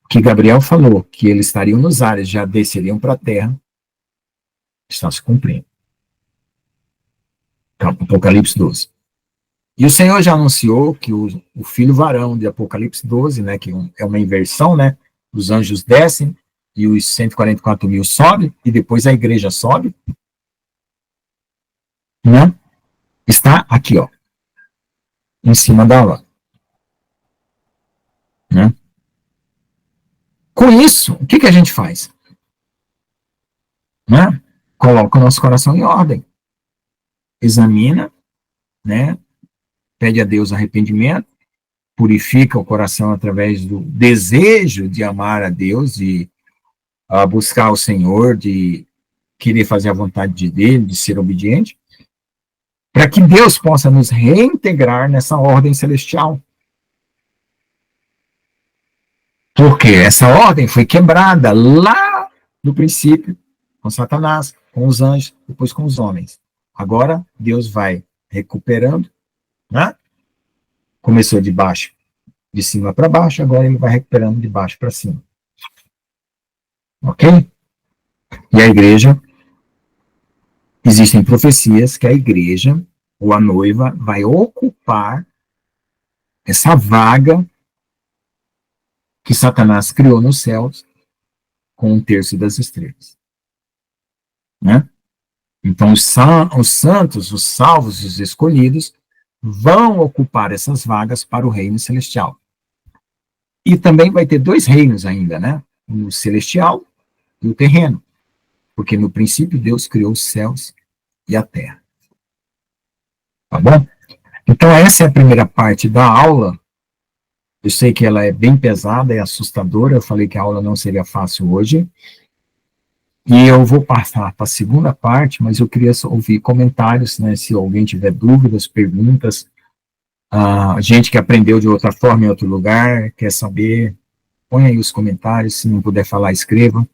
que Gabriel falou que eles estariam nos ares, já desceriam para a Terra, está se cumprindo. Apocalipse 12. E o Senhor já anunciou que o filho varão de Apocalipse 12, né, que é uma inversão, né, os anjos descem e os 144 mil sobem, e depois a igreja sobe, né, está aqui, ó, em cima da aula. Né? Com isso, o que a gente faz? Né? Coloca o nosso coração em ordem. Examina, né? Pede a Deus arrependimento, purifica o coração através do desejo de amar a Deus, de buscar o Senhor, de querer fazer a vontade dele, de ser obediente, para que Deus possa nos reintegrar nessa ordem celestial. Porque essa ordem foi quebrada lá no princípio, com Satanás, com os anjos, depois com os homens. Agora, Deus vai recuperando, né? Começou de cima para baixo, agora ele vai recuperando de baixo para cima. Ok? E a igreja, existem profecias que a igreja, ou a noiva, vai ocupar essa vaga que Satanás criou nos céus com 1/3 das estrelas. Né? Então, os santos, os salvos, os escolhidos, vão ocupar essas vagas para o reino celestial. E também vai ter 2 reinos ainda, né? O celestial e o terreno. Porque no princípio Deus criou os céus e a terra. Tá bom? Então, essa é a primeira parte da aula. Eu sei que ela é bem pesada, é assustadora. Eu falei que a aula não seria fácil hoje. E eu vou passar para a segunda parte, mas eu queria ouvir comentários, né? Se alguém tiver dúvidas, perguntas, gente que aprendeu de outra forma em outro lugar, quer saber, põe aí os comentários. Se não puder falar, escreva.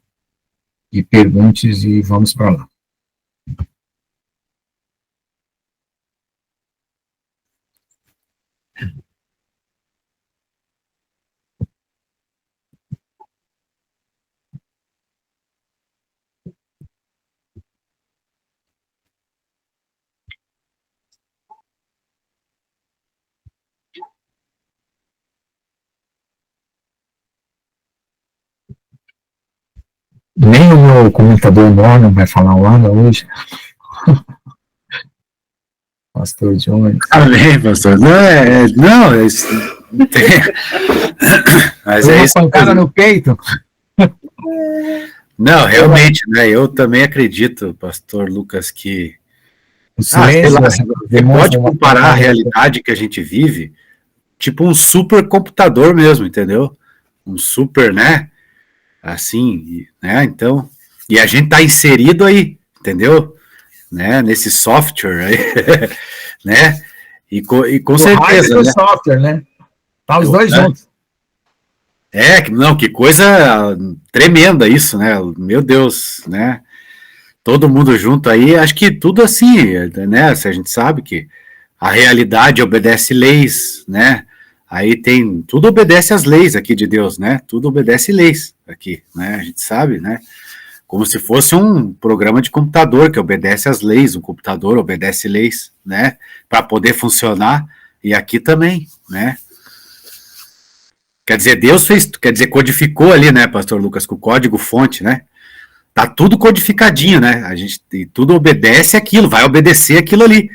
E pergunte e vamos para lá. Nem o meu comentador Mormon vai falar lá hoje. Pastor Jones. Amém, pastor. Não, isso. Mas é isso. Pancada no peito. Não, realmente, né? Eu também acredito, pastor Lucas, que Sei lá, você pode comparar a realidade que a gente vive, tipo um supercomputador mesmo, entendeu? Um super, né? Assim, né? Então, e a gente tá inserido aí, entendeu? Né? Nesse software aí, né? E com certeza, né? Software, né? Tá os dois juntos. Não, que coisa tremenda isso, né? Meu Deus, né? Todo mundo junto aí, acho que tudo assim, né? Se a gente sabe que a realidade obedece leis, né? Aí tudo obedece às leis aqui de Deus, né? Tudo obedece leis aqui, né? A gente sabe, né? Como se fosse um programa de computador que obedece às leis, um computador obedece leis, né? Para poder funcionar, e aqui também, né? Quer dizer, Deus codificou ali, né, pastor Lucas, com o código fonte, né? Tá tudo codificadinho, né? Tudo obedece aquilo, vai obedecer aquilo ali.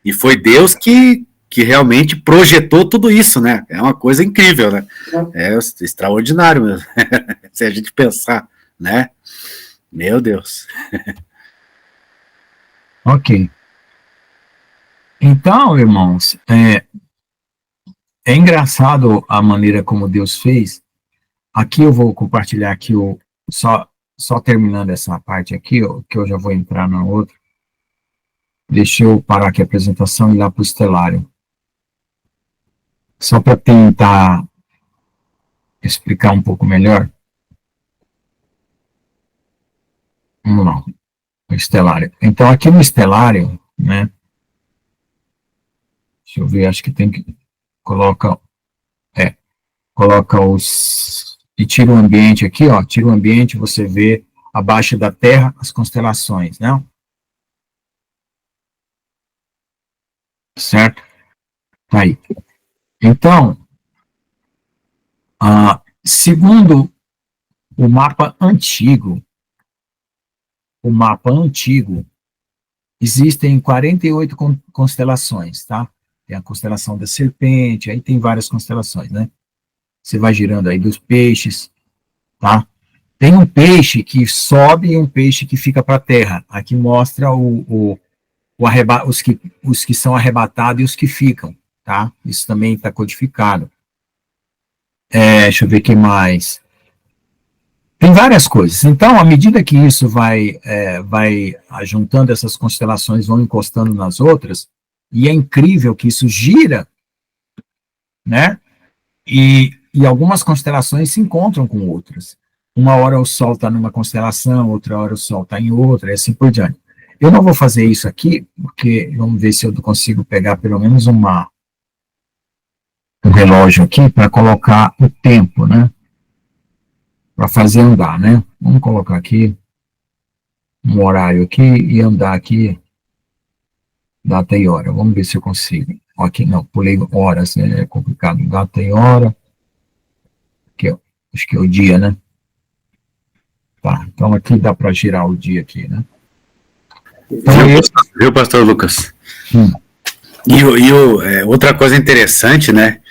E foi Deus que que realmente projetou tudo isso, né? É uma coisa incrível, né? É extraordinário mesmo. Se a gente pensar, né? Meu Deus. Ok. Então, irmãos, é engraçado a maneira como Deus fez. Aqui eu vou compartilhar aqui só terminando essa parte aqui, que eu já vou entrar na outra. Deixa eu parar aqui a apresentação e ir lá para o estelário. Só para tentar explicar um pouco melhor. Vamos lá, o estelário. Então, aqui no estelário, né? Deixa eu ver, acho que tem que... Coloca os... E tira o ambiente aqui, ó. Tira o ambiente, você vê abaixo da Terra as constelações, né? Certo? Tá aí. Então, segundo o mapa antigo, existem 48 constelações, tá? Tem a constelação da serpente, aí tem várias constelações, né? Você vai girando aí dos peixes, tá? Tem um peixe que sobe e um peixe que fica para a terra. Aqui mostra os que são arrebatados e os que ficam, tá? Isso também está codificado. Deixa eu ver o que mais. Tem várias coisas. Então, à medida que isso vai juntando essas constelações, vão encostando nas outras, e é incrível que isso gira, né? E algumas constelações se encontram com outras. Uma hora o Sol está numa constelação, outra hora o Sol está em outra, e assim por diante. Eu não vou fazer isso aqui, porque vamos ver se eu consigo pegar pelo menos um relógio aqui para colocar o tempo, né? Para fazer andar, né? Vamos colocar aqui um horário aqui e andar aqui, data e hora. Vamos ver se eu consigo. Aqui não, pulei horas, né? É complicado. Data e hora. Aqui, ó. Acho que é o dia, né? Tá, então aqui dá para girar o dia aqui, né? Então, Viu, pastor Lucas? Outra coisa interessante, né?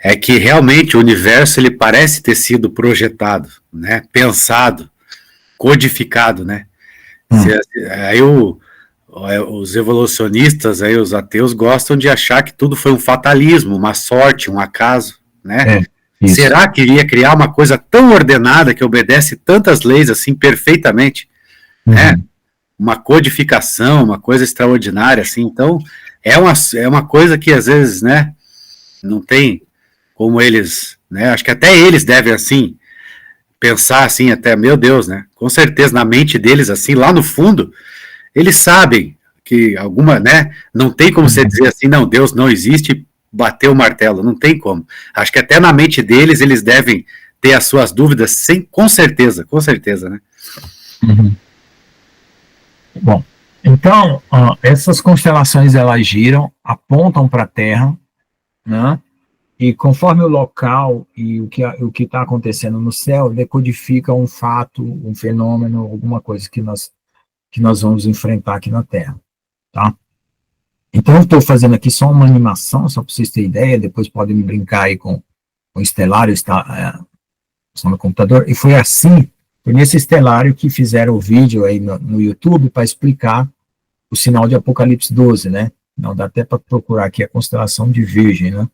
É que realmente o universo ele parece ter sido projetado, né? Pensado, codificado, né? Aí os evolucionistas, aí os ateus gostam de achar que tudo foi um fatalismo, uma sorte, um acaso, né? Será que iria criar uma coisa tão ordenada que obedece tantas leis assim perfeitamente, né? Uma codificação, uma coisa extraordinária, assim. Então é uma coisa que às vezes, né? Não tem como eles, né? Acho que até eles devem assim pensar assim, até meu Deus, né? Com certeza na mente deles assim, lá no fundo, eles sabem que alguma, né? Não tem como você dizer assim, não, Deus não existe, bater o martelo, não tem como. Acho que até na mente deles eles devem ter as suas dúvidas, com certeza, né? Bom, então essas constelações elas giram, apontam para a Terra, né? E conforme o local e o que está acontecendo no céu, decodifica um fato, um fenômeno, alguma coisa que nós vamos enfrentar aqui na Terra, tá? Então, eu estou fazendo aqui só uma animação, só para vocês terem ideia, depois podem me brincar aí com o estelário, está no computador, e foi nesse estelário que fizeram o vídeo aí no YouTube para explicar o sinal de Apocalipse 12, né? Não dá até para procurar aqui a constelação de Virgem, né?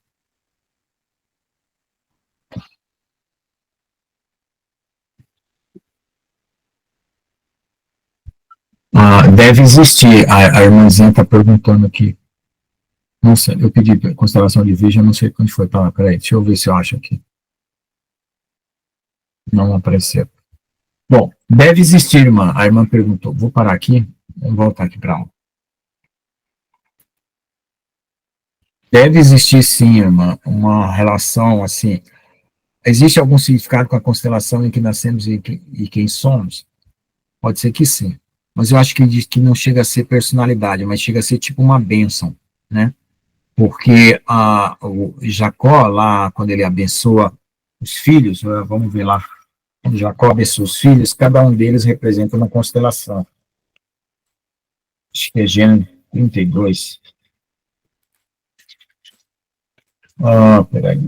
Deve existir, a irmãzinha está perguntando aqui. Não sei, eu pedi constelação de Virgem, eu não sei onde foi. Tá, peraí, deixa eu ver se eu acho aqui. Não apareceu. Bom, deve existir, irmã. A irmã perguntou. Vou parar aqui, vamos voltar aqui para aula. Deve existir, sim, irmã, uma relação, assim. Existe algum significado com a constelação em que nascemos e quem somos? Pode ser que sim. Mas eu acho que não chega a ser personalidade, mas chega a ser tipo uma bênção, né? Porque o Jacó, lá, quando ele abençoa os filhos, vamos ver lá, quando Jacó abençoa os filhos, cada um deles representa uma constelação. Acho que é Gênesis 32. Peraí.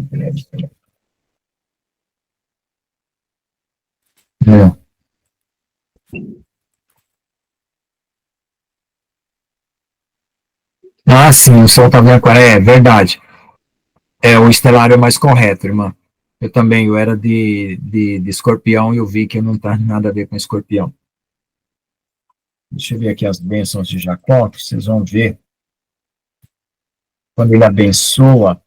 É. Sim, o Sol tá vendo qual é verdade. O estelário é mais correto, irmã. Eu também, eu era de escorpião e eu vi que não tem nada a ver com escorpião. Deixa eu ver aqui as bênçãos de Jacó, que vocês vão ver. Quando ele abençoa,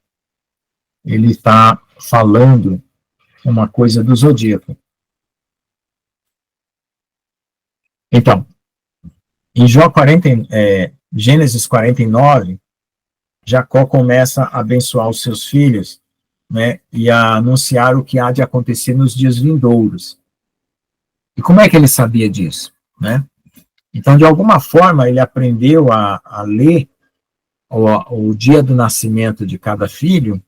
ele está falando uma coisa do zodíaco. Então, em Gênesis 49, Jacó começa a abençoar os seus filhos, né, e a anunciar o que há de acontecer nos dias vindouros. E como é que ele sabia disso, né? Então, de alguma forma, ele aprendeu a ler o dia do nascimento de cada filho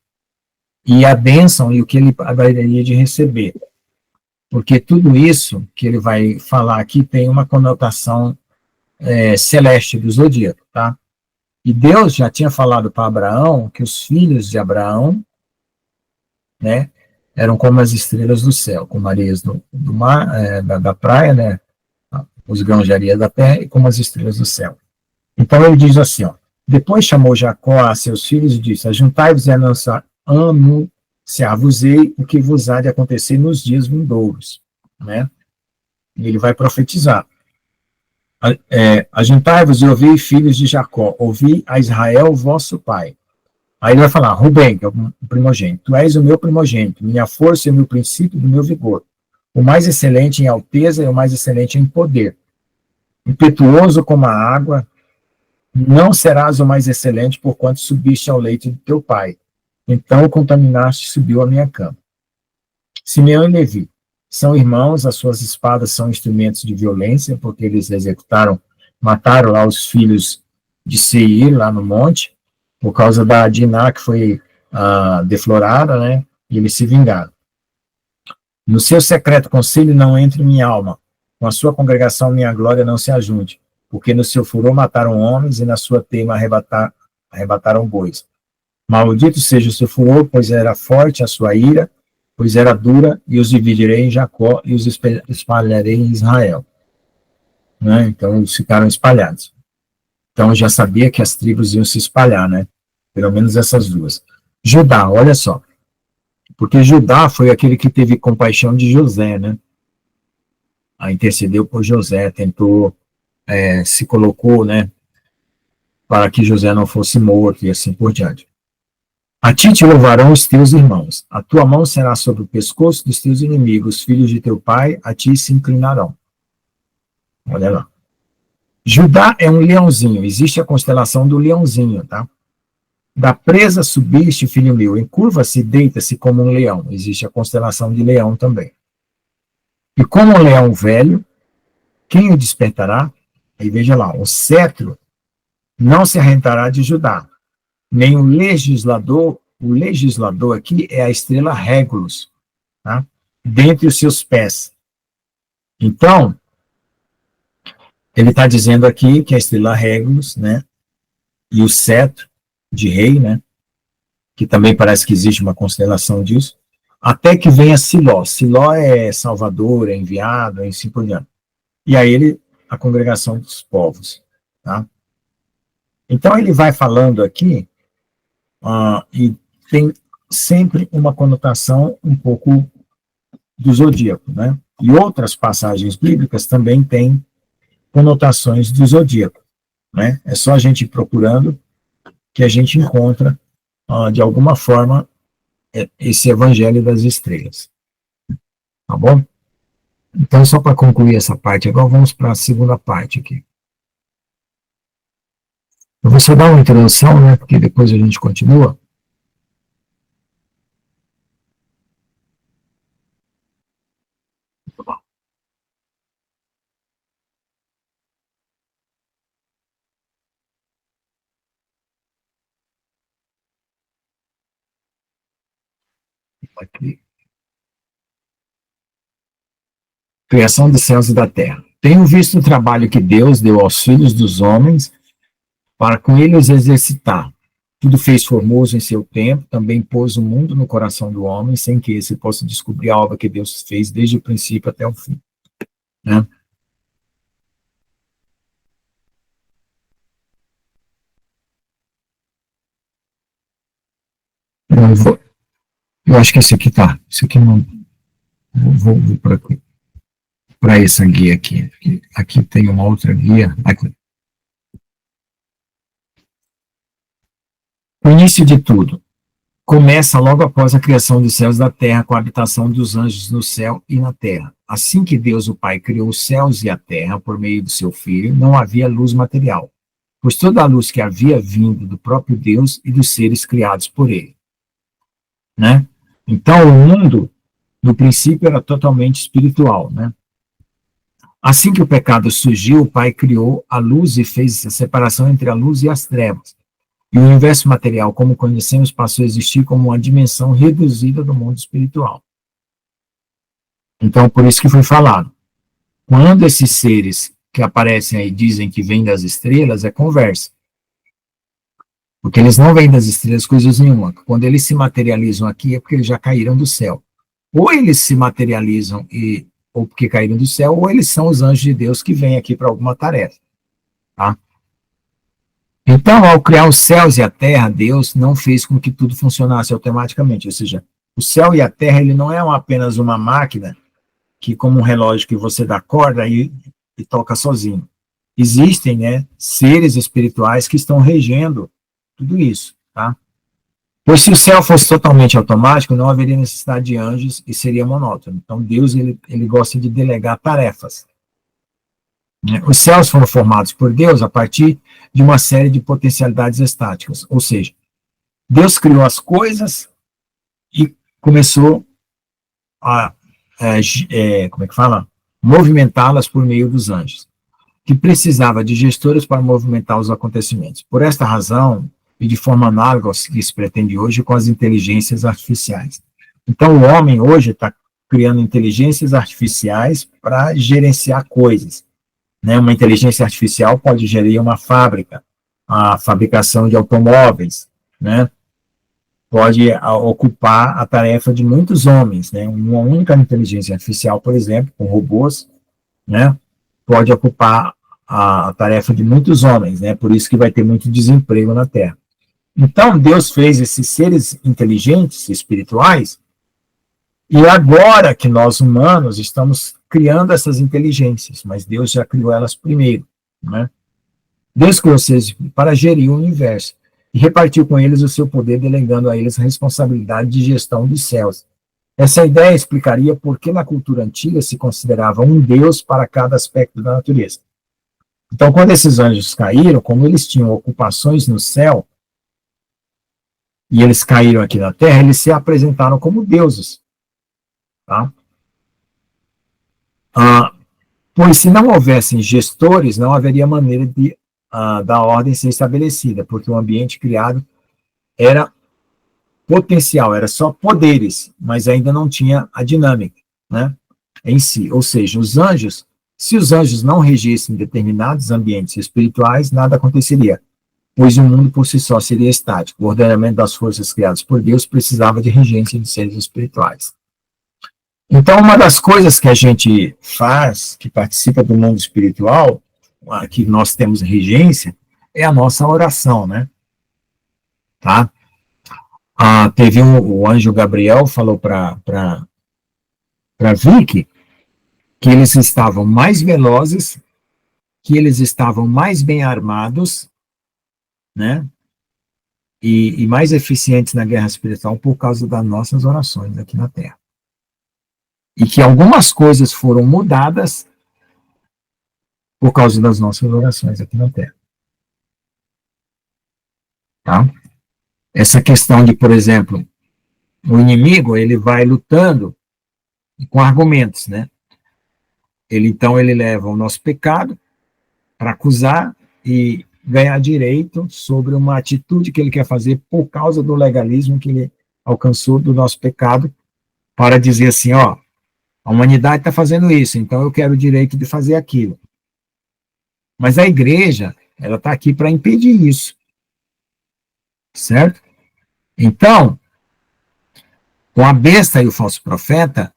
e a bênção e o que ele haveria de receber. Porque tudo isso que ele vai falar aqui tem uma conotação celeste do zodíaco, tá? E Deus já tinha falado para Abraão que os filhos de Abraão, né, eram como as estrelas do céu, como areias do mar, da praia, né, os grãos de areia da terra, e como as estrelas do céu. Então ele diz assim, ó, depois chamou Jacó a seus filhos e disse, ajuntai-vos e anunciar-vos-ei o que vos há de acontecer nos dias vindouros, né? E ele vai profetizar. Ajuntai-vos e ouvi, filhos de Jacó, ouvi a Israel, vosso pai. Aí ele vai falar, Rubem, que é o primogênito, tu és o meu primogênito, minha força e o meu princípio do meu vigor, o mais excelente em alteza e o mais excelente em poder. Impetuoso como a água, não serás o mais excelente, porquanto subiste ao leito de teu pai. Então contaminaste e subiu à minha cama. Simeão e Levi são irmãos, as suas espadas são instrumentos de violência, porque eles mataram lá os filhos de Seir, lá no monte, por causa da Diná, que foi deflorada, né? E eles se vingaram. No seu secreto conselho não entre minha alma, com a sua congregação minha glória não se ajunte, porque no seu furor mataram homens e na sua teima arrebataram bois. Maldito seja o seu furor, pois era forte a sua ira, pois era dura, e os dividirei em Jacó e os espalharei em Israel. Né? Então eles ficaram espalhados. Então eu já sabia que as tribos iam se espalhar, né? Pelo menos essas duas. Judá, olha só. Porque Judá foi aquele que teve compaixão de José, né? Intercedeu por José, tentou, se colocou, né? Para que José não fosse morto e assim por diante. A ti te louvarão os teus irmãos. A tua mão será sobre o pescoço dos teus inimigos. Filhos de teu pai, a ti se inclinarão. Olha lá. Judá é um leãozinho. Existe a constelação do leãozinho, tá? Da presa subiste, filho meu. Encurva-se e deita-se como um leão. Existe a constelação de leão também. E como um leão velho, quem o despertará? Aí veja lá, o cetro não se arrebentará de Judá, nem o legislador aqui é a estrela Régulos, tá? Dentre os seus pés. Então, ele está dizendo aqui que a estrela Régulos, né, e o cetro de rei, né, que também parece que existe uma constelação disso, até que venha Siló. Siló é Salvador, é enviado, é assim por diante. E aí a congregação dos povos, tá? Então ele vai falando aqui, e tem sempre uma conotação um pouco do zodíaco, né? E outras passagens bíblicas também têm conotações do zodíaco, né? É só a gente ir procurando que a gente encontra, de alguma forma, esse evangelho das estrelas. Tá bom? Então, só para concluir essa parte, agora vamos para a segunda parte aqui. Eu vou só dar uma introdução, né? Porque depois a gente continua. Aqui. Criação dos céus e da terra. Tenho visto o trabalho que Deus deu aos filhos dos homens para com eles exercitar. Tudo fez formoso em seu tempo, também pôs o mundo no coração do homem, sem que esse possa descobrir a obra que Deus fez desde o princípio até o fim. Né? Eu acho que esse aqui tá. Esse aqui não. Vou para essa guia aqui. Aqui tem uma outra guia. Aqui. O início de tudo começa logo após a criação dos céus e da terra, com a habitação dos anjos no céu e na terra. Assim que Deus, o Pai, criou os céus e a terra por meio do seu Filho, não havia luz material, pois toda a luz que havia vindo do próprio Deus e dos seres criados por ele. Né? Então, o mundo, no princípio, era totalmente espiritual. Né? Assim que o pecado surgiu, o Pai criou a luz e fez a separação entre a luz e as trevas. E o universo material, como conhecemos, passou a existir como uma dimensão reduzida do mundo espiritual. Então, por isso que foi falado. Quando esses seres que aparecem aí dizem que vêm das estrelas, é conversa. Porque eles não vêm das estrelas coisas nenhuma. Quando eles se materializam aqui, é porque eles já caíram do céu. Ou eles se materializam ou porque caíram do céu, ou eles são os anjos de Deus que vêm aqui para alguma tarefa. Tá? Então, ao criar os céus e a terra, Deus não fez com que tudo funcionasse automaticamente. Ou seja, o céu e a terra, ele não é apenas uma máquina que, como um relógio que você dá corda e toca sozinho. Existem, né, seres espirituais que estão regendo tudo isso, tá? Pois se o céu fosse totalmente automático, não haveria necessidade de anjos e seria monótono. Então, Deus, ele gosta de delegar tarefas. Os céus foram formados por Deus a partir de uma série de potencialidades estáticas, ou seja, Deus criou as coisas e começou a, como é que fala? Movimentá-las por meio dos anjos, que precisava de gestores para movimentar os acontecimentos. Por esta razão, e de forma análoga ao que se pretende hoje com as inteligências artificiais. Então, o homem hoje está criando inteligências artificiais para gerenciar coisas. Né? Uma inteligência artificial pode gerir uma fábrica, a fabricação de automóveis, né? Pode ocupar a tarefa de muitos homens. Né? Uma única inteligência artificial, por exemplo, com robôs, né? Pode ocupar a tarefa de muitos homens. Né? Por isso que vai ter muito desemprego na Terra. Então, Deus fez esses seres inteligentes, espirituais, e agora que nós humanos estamos criando essas inteligências, mas Deus já criou elas primeiro, né? Deus criou seres para gerir o universo e repartiu com eles o seu poder, delegando a eles a responsabilidade de gestão dos céus. Essa ideia explicaria por que na cultura antiga se considerava um Deus para cada aspecto da natureza. Então, quando esses anjos caíram, como eles tinham ocupações no céu, e eles caíram aqui na Terra, eles se apresentaram como deuses. Tá? Pois se não houvessem gestores, não haveria maneira da ordem ser estabelecida, porque o ambiente criado era potencial, era só poderes, mas ainda não tinha a dinâmica, né, em si. Ou seja, os anjos, se os anjos não regissem determinados ambientes espirituais, nada aconteceria, pois o mundo por si só seria estático. O ordenamento das forças criadas por Deus precisava de regência de seres espirituais. Então, uma das coisas que a gente faz, que participa do mundo espiritual, que nós temos regência, é a nossa oração, né? Tá? Teve o anjo Gabriel falou para Vicky que eles estavam mais velozes, que eles estavam mais bem armados, né? E mais eficientes na guerra espiritual por causa das nossas orações aqui na Terra. E que algumas coisas foram mudadas por causa das nossas orações aqui na Terra. Tá? Essa questão de, por exemplo, o inimigo, ele vai lutando com argumentos, né? Então, ele leva o nosso pecado para acusar e ganhar direito sobre uma atitude que ele quer fazer por causa do legalismo que ele alcançou do nosso pecado, para dizer assim, ó, a humanidade está fazendo isso, então eu quero o direito de fazer aquilo. Mas a igreja, ela está aqui para impedir isso. certo? Então, com a besta e o falso profeta,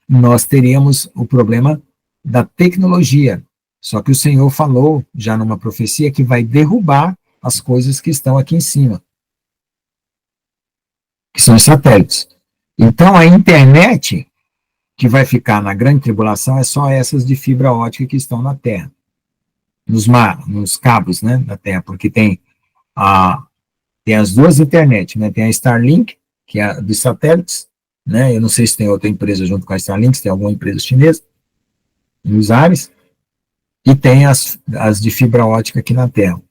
nós teríamos o problema da tecnologia. Só que o Senhor falou, já numa profecia, que vai derrubar as coisas que estão aqui em cima, que são os satélites. Então, a internet que vai ficar na grande tribulação é só essas de fibra ótica que estão na Terra, nos cabos, né, da Terra, porque tem as duas internet, né, tem a Starlink, que é a dos satélites, né, eu não sei se tem outra empresa junto com a Starlink, se tem alguma empresa chinesa, nos ares, e tem as de fibra ótica aqui na Terra,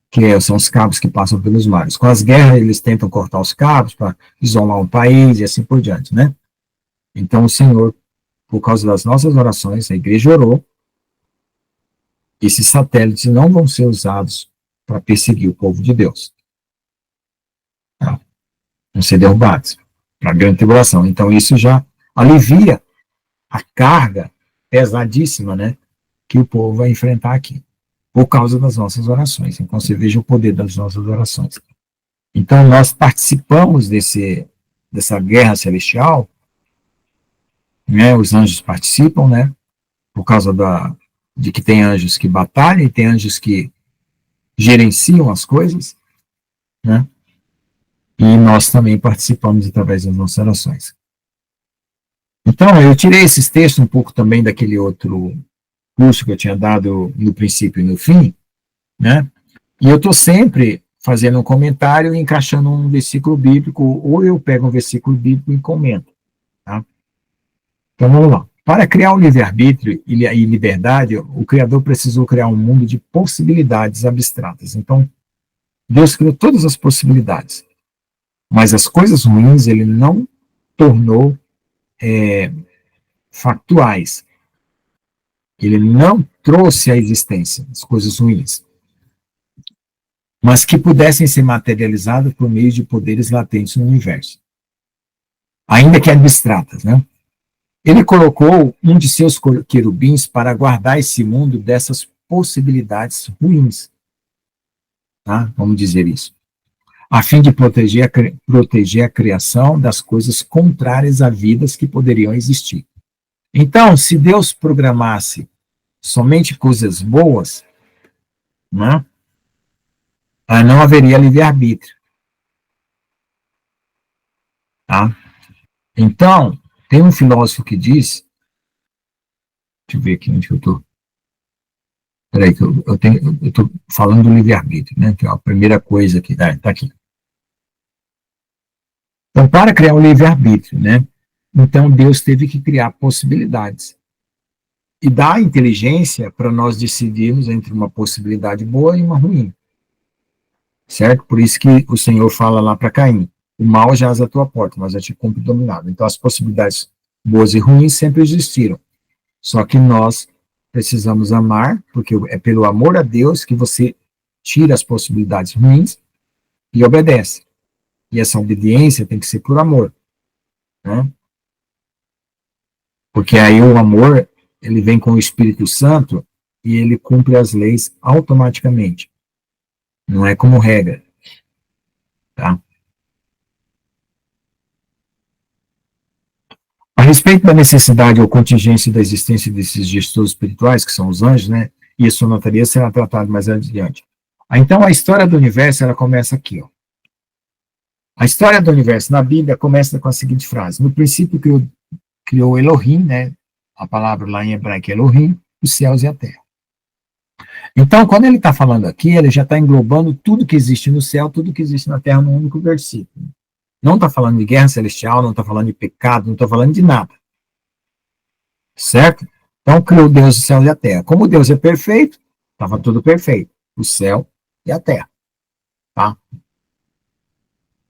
que são os cabos que passam pelos mares. Com as guerras, eles tentam cortar os cabos para isolar um país e assim por diante, né? Então, o Senhor, por causa das nossas orações, a igreja orou, esses satélites não vão ser usados para perseguir o povo de Deus. Tá? Vão ser derrubados para a grande tribulação. Então, isso já alivia a carga pesadíssima, né, que o povo vai enfrentar aqui, por causa das nossas orações. Então, você veja o poder das nossas orações. Então, nós participamos dessa guerra celestial, né, os anjos participam, né, por causa de que tem anjos que batalham e tem anjos que gerenciam as coisas, né, e nós também participamos através das nossas orações. Então, eu tirei esses textos um pouco também daquele outro curso que eu tinha dado no princípio e no fim, né, e eu estou sempre fazendo um comentário e encaixando um versículo bíblico, ou eu pego um versículo bíblico e comento, tá? Então, vamos lá. Para criar o livre-arbítrio e liberdade, o Criador precisou criar um mundo de possibilidades abstratas. Então, Deus criou todas as possibilidades, mas as coisas ruins ele não tornou factuais. Ele não trouxe à existência as coisas ruins, mas que pudessem ser materializadas por meio de poderes latentes no universo, ainda que abstratas, né? Ele colocou um de seus querubins para guardar esse mundo dessas possibilidades ruins, tá? Vamos dizer isso, a fim de proteger a criação das coisas contrárias à vidas que poderiam existir. Então, se Deus programasse somente coisas boas, né, não haveria livre-arbítrio. Tá? Então, tem um filósofo que diz, deixa eu ver aqui onde eu estou. Espera aí, que eu estou falando do livre-arbítrio, né, que é a primeira coisa que está aqui. Então, para criar o livre-arbítrio, né, então Deus teve que criar possibilidades. E dar inteligência para nós decidirmos entre uma possibilidade boa e uma ruim. Certo? Por isso que o Senhor fala lá para Caim, o mal jaz à tua porta, mas eu te cumpro dominado. Então, as possibilidades boas e ruins sempre existiram. Só que nós precisamos amar, porque é pelo amor a Deus que você tira as possibilidades ruins e obedece. E essa obediência tem que ser por amor, né? Porque aí o amor, ele vem com o Espírito Santo e ele cumpre as leis automaticamente. Não é como regra, tá? A respeito da necessidade ou contingência da existência desses gestores espirituais, que são os anjos, né? E isso na teoria será tratado mais adiante. Então, a história do universo, ela começa aqui, ó. A história do universo na Bíblia começa com a seguinte frase: no princípio criou Elohim, né? A palavra lá em hebraico é Elohim, os céus e a terra. Então, quando ele está falando aqui, ele já está englobando tudo que existe no céu, tudo que existe na terra num único versículo. Não está falando de guerra celestial, não está falando de pecado, não está falando de nada. Certo? Então, criou Deus o céu e a terra. Como Deus é perfeito, estava tudo perfeito. O céu e a terra. Tá?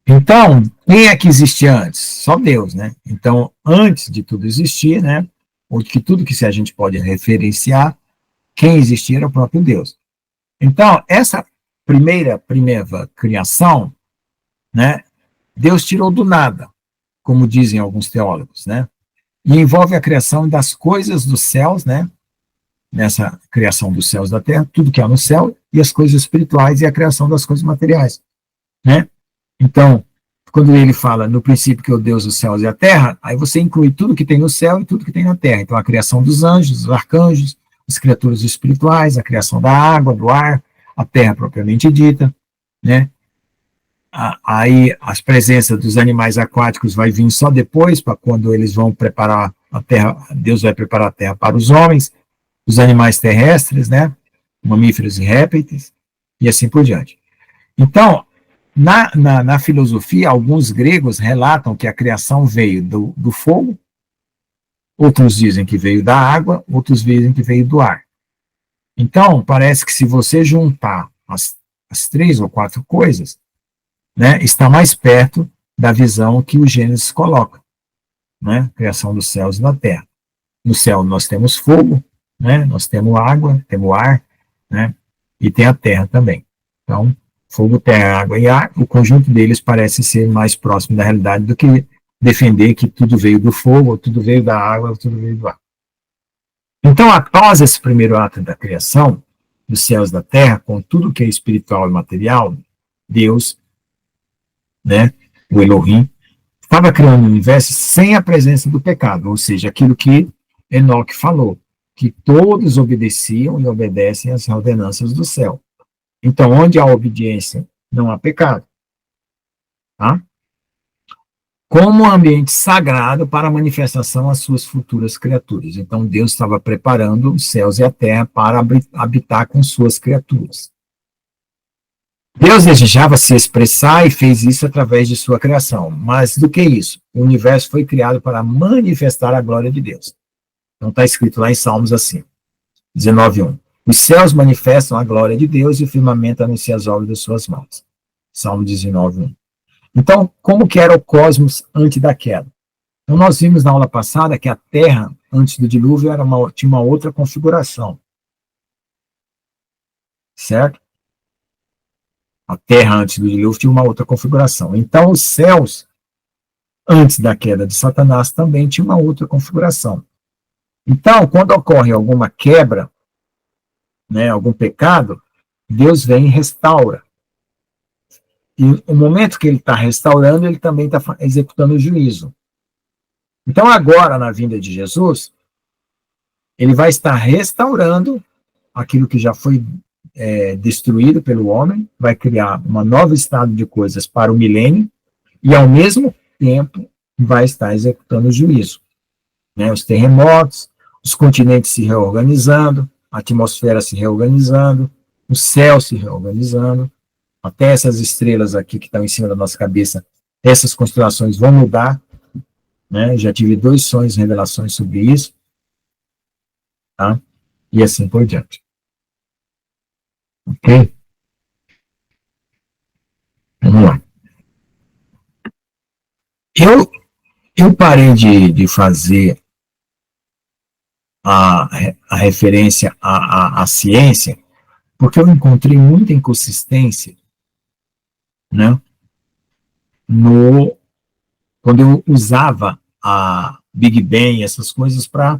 Então, quem é que existia antes? Só Deus, né? Então, antes de tudo existir, né? Ou de tudo que a gente pode referenciar, quem existia era o próprio Deus. Então, essa primeira criação, né? Deus tirou do nada, como dizem alguns teólogos, né? E envolve a criação das coisas dos céus, né? nessa criação dos céus e da terra, tudo que há no céu, e as coisas espirituais e a criação das coisas materiais, né? Então, quando ele fala no princípio que é o Deus dos céus e a terra, aí você inclui tudo que tem no céu e tudo que tem na terra. Então, a criação dos anjos, dos arcanjos, as criaturas espirituais, a criação da água, do ar, a terra propriamente dita, né? Aí as presenças dos animais aquáticos vai vir só depois, para quando eles vão preparar a terra, Deus vai preparar a terra para os homens, os animais terrestres, né? Mamíferos e répteis, e assim por diante. Então, na filosofia, alguns gregos relatam que a criação veio do fogo, outros dizem que veio da água, outros dizem que veio do ar. Então, parece que se você juntar as 3 ou 4 coisas, né, está mais perto da visão que o Gênesis coloca, né, criação dos céus e da terra. No céu nós temos fogo, né, nós temos água, temos ar, né, e tem a terra também. Então, fogo, terra, água e ar, o conjunto deles parece ser mais próximo da realidade do que defender que tudo veio do fogo, ou tudo veio da água, ou tudo veio do ar. Então, após esse primeiro ato da criação, dos céus e da terra, com tudo que é espiritual e material, Deus, né, o Elohim, estava criando o universo sem a presença do pecado, ou seja, aquilo que Enoque falou, que todos obedeciam e obedecem às ordenanças do céu. Então, onde há obediência, não há pecado. Tá? Como ambiente sagrado para a manifestação às suas futuras criaturas. Então, Deus estava preparando os céus e a terra para habitar com suas criaturas. Deus desejava se expressar e fez isso através de sua criação. Mas do que isso? O universo foi criado para manifestar a glória de Deus. Então está escrito lá em Salmos assim, 19:1. Os céus manifestam a glória de Deus e o firmamento anuncia as obras das suas mãos. Salmo 19:1. Então, como que era o cosmos antes da queda? Então nós vimos na aula passada que a Terra, antes do dilúvio, tinha uma outra configuração. Certo? A Terra, antes do dilúvio, tinha uma outra configuração. Então, os céus, antes da queda de Satanás, também tinha uma outra configuração. Então, quando ocorre alguma quebra, né, algum pecado, Deus vem e restaura. E no momento que ele está restaurando, ele também está executando o juízo. Então, agora, na vinda de Jesus, ele vai estar restaurando aquilo que já foi destruído pelo homem, vai criar um novo estado de coisas para o milênio, e ao mesmo tempo vai estar executando o juízo. Né? Os terremotos, os continentes se reorganizando, a atmosfera se reorganizando, o céu se reorganizando, até essas estrelas aqui que estão em cima da nossa cabeça, essas constelações vão mudar, né? Já tive 2 sonhos, revelações sobre isso, tá? E assim por diante. Ok? Vamos lá. Eu parei de fazer a referência à ciência, porque eu encontrei muita inconsistência, né, quando eu usava a Big Bang e essas coisas para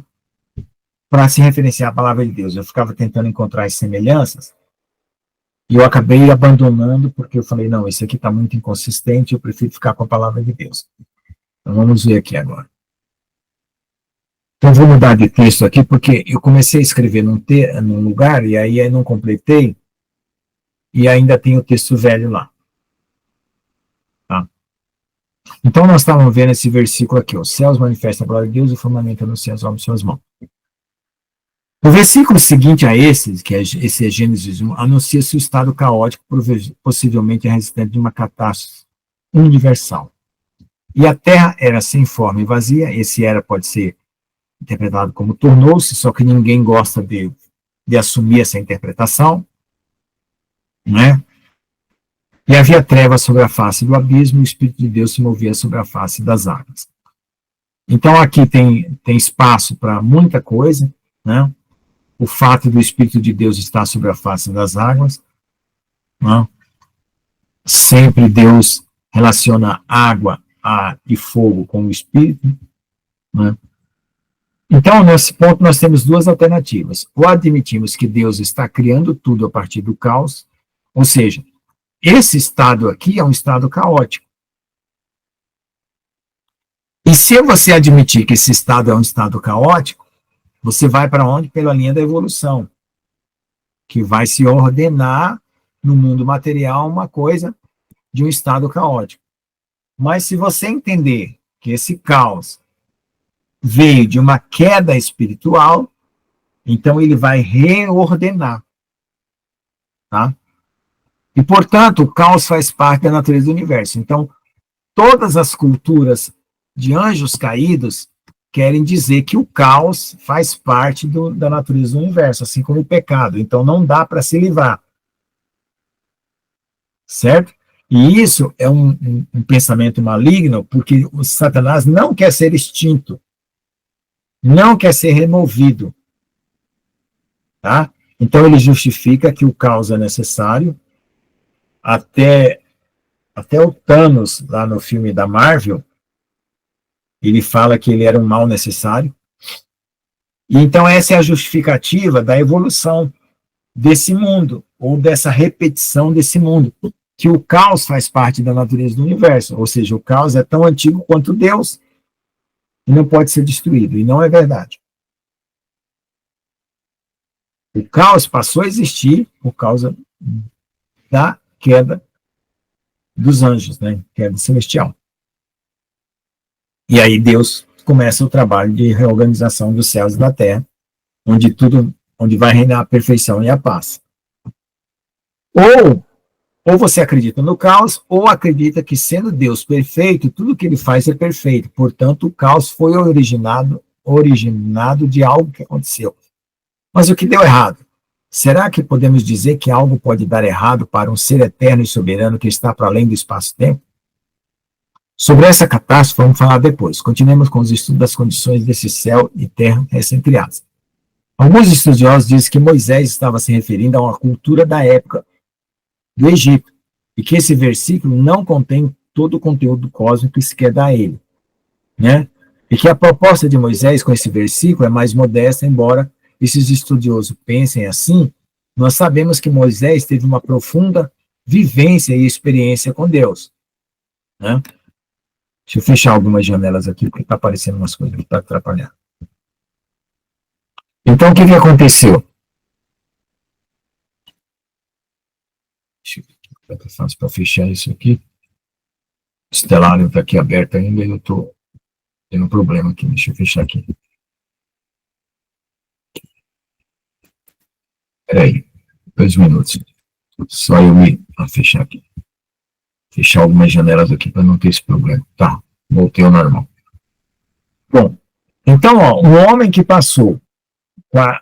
se referenciar à palavra de Deus. Eu ficava tentando encontrar as semelhanças, e eu acabei abandonando, porque eu falei, não, esse aqui está muito inconsistente, eu prefiro ficar com a palavra de Deus. Então vamos ver aqui agora. Então vou mudar de texto aqui, porque eu comecei a escrever num lugar, e aí eu não completei, e ainda tem o texto velho lá. Tá? Então nós estávamos vendo esse versículo aqui, os céus manifestam a glória de Deus e o firmamento anuncia as obras de suas mãos. O versículo seguinte a esse, que é esse Gênesis 1, anuncia-se o estado caótico, possivelmente resultante de uma catástrofe universal. E a terra era sem forma e vazia, esse era pode ser interpretado como tornou-se, só que ninguém gosta de assumir essa interpretação, né? E havia trevas sobre a face do abismo, e o Espírito de Deus se movia sobre a face das águas. Então aqui tem espaço para muita coisa, né? O fato do Espírito de Deus estar sobre a face das águas, né? Sempre Deus relaciona água e fogo com o Espírito, né? Então, nesse ponto, nós temos duas alternativas. Ou admitimos que Deus está criando tudo a partir do caos, ou seja, esse estado aqui é um estado caótico. E se você admitir que esse estado é um estado caótico, você vai para onde? Pela linha da evolução, que vai se ordenar no mundo material uma coisa de um estado caótico. Mas se você entender que esse caos veio de uma queda espiritual, então ele vai reordenar. Tá? E, portanto, o caos faz parte da natureza do universo. Então, todas as culturas de anjos caídos querem dizer que o caos faz parte da natureza do universo, assim como o pecado. Então, não dá para se livrar. Certo? E isso é um pensamento maligno, porque o Satanás não quer ser extinto. Não quer ser removido. Tá? Então, ele justifica que o caos é necessário. Até o Thanos, lá no filme da Marvel, ele fala que ele era um mal necessário. E então essa é a justificativa da evolução desse mundo, ou dessa repetição desse mundo, que o caos faz parte da natureza do universo, ou seja, o caos é tão antigo quanto Deus e não pode ser destruído, e não é verdade. O caos passou a existir por causa da queda dos anjos, né? Queda celestial. E aí Deus começa o trabalho de reorganização dos céus e da terra, onde vai reinar a perfeição e a paz. Ou você acredita no caos, ou acredita que, sendo Deus perfeito, tudo que ele faz é perfeito. Portanto, o caos foi originado de algo que aconteceu. Mas o que deu errado? Será que podemos dizer que algo pode dar errado para um ser eterno e soberano que está para além do espaço-tempo? Sobre essa catástrofe, vamos falar depois. Continuemos com os estudos das condições desse céu e terra recém-criados. Alguns estudiosos dizem que Moisés estava se referindo a uma cultura da época do Egito, e que esse versículo não contém todo o conteúdo cósmico que se quer dar a ele, né? E que a proposta de Moisés com esse versículo é mais modesta, embora esses estudiosos pensem assim. Nós sabemos que Moisés teve uma profunda vivência e experiência com Deus, né? Deixa eu fechar algumas janelas aqui, porque está aparecendo umas coisas que estão atrapalhando. Então, o que aconteceu? Deixa eu ver o que eu faço para fechar isso aqui. O Stellarium está aqui aberto ainda e eu estou tendo um problema aqui. Deixa eu fechar aqui. Espera aí, 2 minutos. Só eu me fechar aqui. Fechar algumas janelas aqui para não ter esse problema. Tá, voltei ao normal. Bom, então, um homem que passou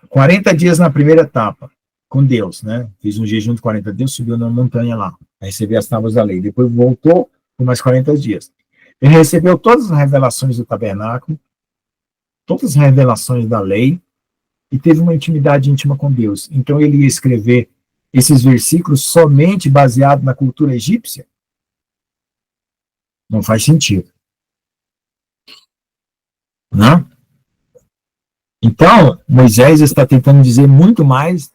40 dias na primeira etapa com Deus, né? Fez um jejum de 40 dias, subiu na montanha lá, a receber as tábuas da lei. Depois voltou por mais 40 dias. Ele recebeu todas as revelações do tabernáculo, todas as revelações da lei, e teve uma intimidade íntima com Deus. Então ele ia escrever esses versículos somente baseado na cultura egípcia? Não faz sentido. Não? Então, Moisés está tentando dizer muito mais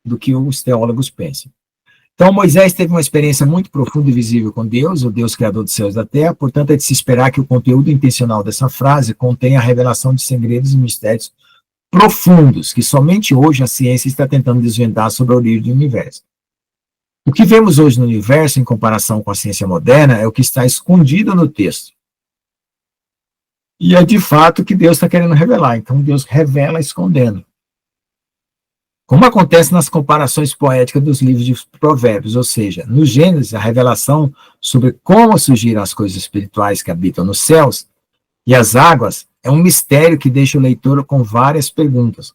do que os teólogos pensam. Então, Moisés teve uma experiência muito profunda e visível com Deus, o Deus criador dos céus e da terra. Portanto, é de se esperar que o conteúdo intencional dessa frase contenha a revelação de segredos e mistérios profundos, que somente hoje a ciência está tentando desvendar sobre a origem do universo. O que vemos hoje no universo, em comparação com a ciência moderna, é o que está escondido no texto. E é de fato o que Deus está querendo revelar. Então, Deus revela escondendo. Como acontece nas comparações poéticas dos livros de Provérbios, ou seja, no Gênesis, a revelação sobre como surgiram as coisas espirituais que habitam nos céus e as águas é um mistério que deixa o leitor com várias perguntas.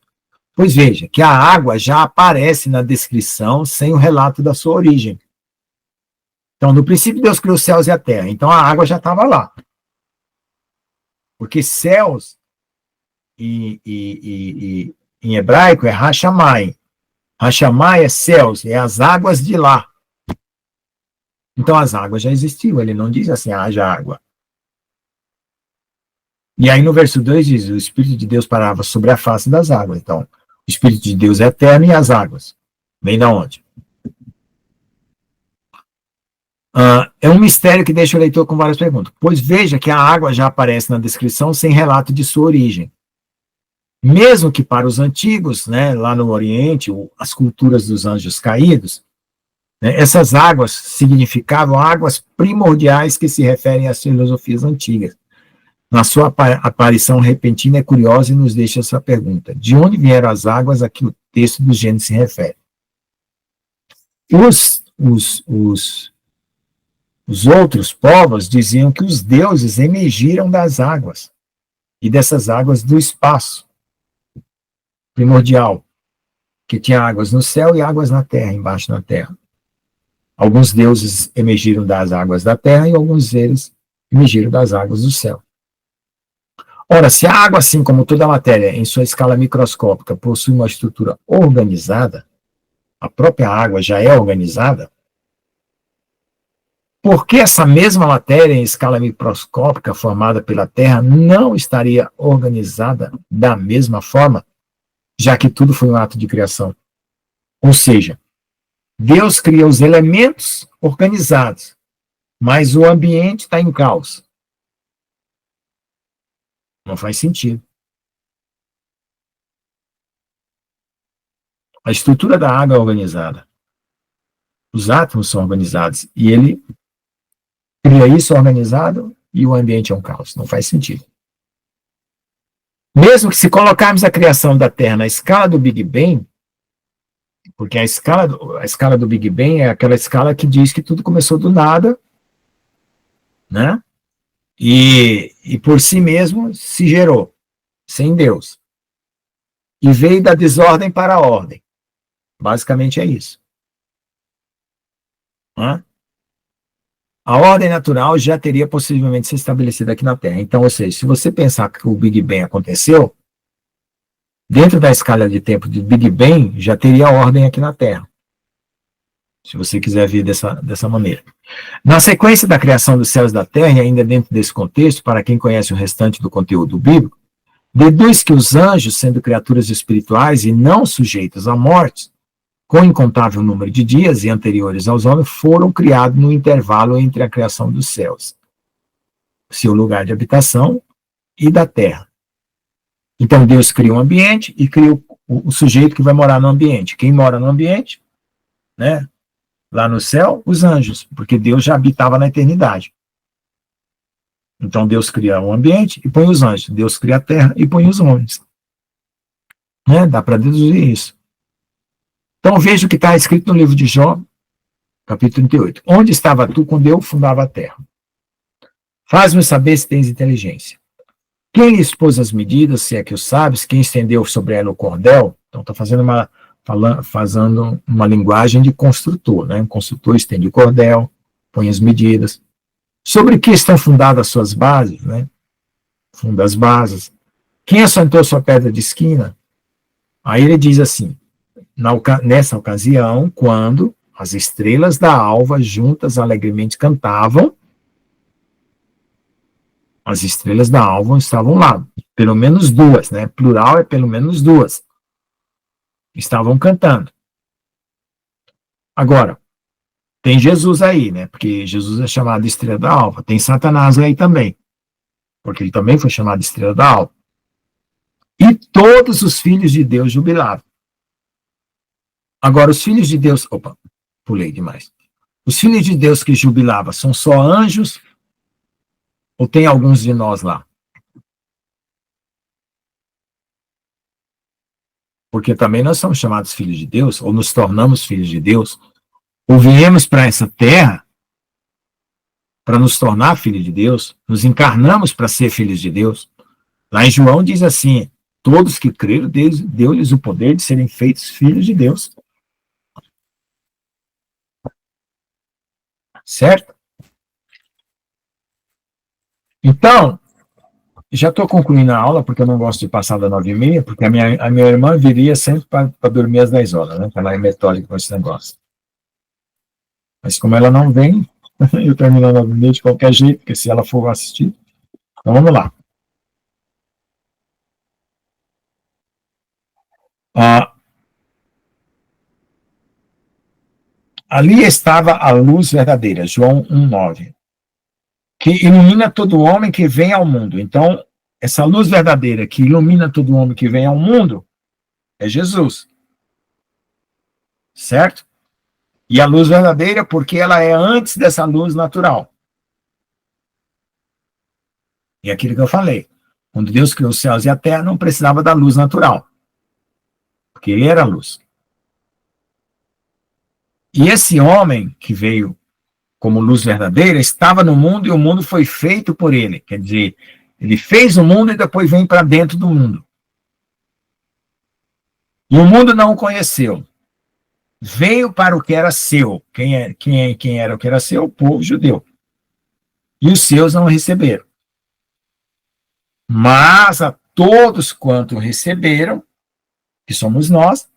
Pois veja, que a água já aparece na descrição sem o relato da sua origem. Então, no princípio, Deus criou os céus e a terra. Então, a água já estava lá. Porque céus, em hebraico, é Hashamai. Hashamai é céus, é as águas de lá. Então, as águas já existiam. Ele não diz assim, haja água. E aí no verso 2 diz, o Espírito de Deus parava sobre a face das águas. Então, o Espírito de Deus é eterno e as águas. Vem da onde? É um mistério que deixa o leitor com várias perguntas. Pois veja que a água já aparece na descrição sem relato de sua origem. Mesmo que para os antigos, né, lá no Oriente, as culturas dos anjos caídos, né, essas águas significavam águas primordiais que se referem às filosofias antigas. Na sua aparição repentina é curiosa e nos deixa essa pergunta. De onde vieram as águas a que o texto do Gênesis se refere? Os outros povos diziam que os deuses emergiram das águas, e dessas águas do espaço primordial, que tinha águas no céu e águas na terra, embaixo da terra. Alguns deuses emergiram das águas da terra e alguns deles emergiram das águas do céu. Ora, se a água, assim como toda a matéria, em sua escala microscópica, possui uma estrutura organizada, a própria água já é organizada, por que essa mesma matéria em escala microscópica formada pela Terra não estaria organizada da mesma forma, já que tudo foi um ato de criação? Ou seja, Deus cria os elementos organizados, mas o ambiente está em caos. Não faz sentido. A estrutura da água é organizada. Os átomos são organizados. E ele cria isso organizado e o ambiente é um caos. Não faz sentido. Mesmo que se colocarmos a criação da Terra na escala do Big Bang, porque a escala do Big Bang é aquela escala que diz que tudo começou do nada, né? E por si mesmo se gerou, sem Deus. E veio da desordem para a ordem. Basicamente é isso. Né? A ordem natural já teria possivelmente se estabelecido aqui na Terra. Então, ou seja, se você pensar que o Big Bang aconteceu, dentro da escala de tempo do Big Bang, já teria ordem aqui na Terra. Se você quiser ver dessa maneira. Na sequência da criação dos céus e da terra, e ainda dentro desse contexto, para quem conhece o restante do conteúdo bíblico, deduz que os anjos, sendo criaturas espirituais e não sujeitos à morte, com incontável número de dias e anteriores aos homens, foram criados no intervalo entre a criação dos céus, seu lugar de habitação, e da terra. Então Deus cria um ambiente e cria o sujeito que vai morar no ambiente. Quem mora no ambiente, né? Lá no céu, os anjos, porque Deus já habitava na eternidade. Então Deus cria o ambiente e põe os anjos. Deus cria a terra e põe os homens. Né? Dá para deduzir isso. Então veja o que está escrito no livro de Jó, capítulo 38. Onde estava tu quando eu fundava a terra? Faz-me saber se tens inteligência. Quem lhe expôs as medidas, se é que o sabes? Quem estendeu sobre ela o cordel? Então está fazendo uma linguagem de construtor, né? Um construtor estende o cordel, põe as medidas. Sobre que estão fundadas as suas bases, né? Funda as bases. Quem assentou sua pedra de esquina? Aí ele diz assim, nessa ocasião, quando as estrelas da alva juntas alegremente cantavam, as estrelas da alva estavam lá, pelo menos duas, né? Plural é pelo menos duas. Estavam cantando. Agora, tem Jesus aí, né? Porque Jesus é chamado de estrela da alva. Tem Satanás aí também, porque ele também foi chamado de estrela da alva. E todos os filhos de Deus jubilavam. Agora, os filhos de Deus... Opa, pulei demais. Os filhos de Deus que jubilavam são só anjos ou tem alguns de nós lá? Porque também nós somos chamados filhos de Deus, ou nos tornamos filhos de Deus, ou viemos para essa terra para nos tornar filhos de Deus, nos encarnamos para ser filhos de Deus. Lá em João diz assim, todos que creram, Deus deu-lhes o poder de serem feitos filhos de Deus. Certo? Então, já estou concluindo a aula, porque eu não gosto de passar da 9h30, porque a minha irmã viria sempre para dormir às 10 horas, né? Ela é metódica com esse negócio. Mas como ela não vem, eu termino a 9h30 de qualquer jeito, porque se ela for assistir. Então vamos lá. Ali estava a luz verdadeira, João 1,9, que ilumina todo homem que vem ao mundo. Então, essa luz verdadeira que ilumina todo homem que vem ao mundo é Jesus. Certo? E a luz verdadeira porque ela é antes dessa luz natural. E aquilo que eu falei. Quando Deus criou os céus e a terra, não precisava da luz natural. Porque ele era a luz. E esse homem que veio como luz verdadeira estava no mundo e o mundo foi feito por ele. Quer dizer, ele fez o mundo e depois vem para dentro do mundo. E o mundo não o conheceu. Veio para o que era seu. Quem era o que era seu? O povo judeu. E os seus não receberam. Mas a todos quanto receberam, que somos nós,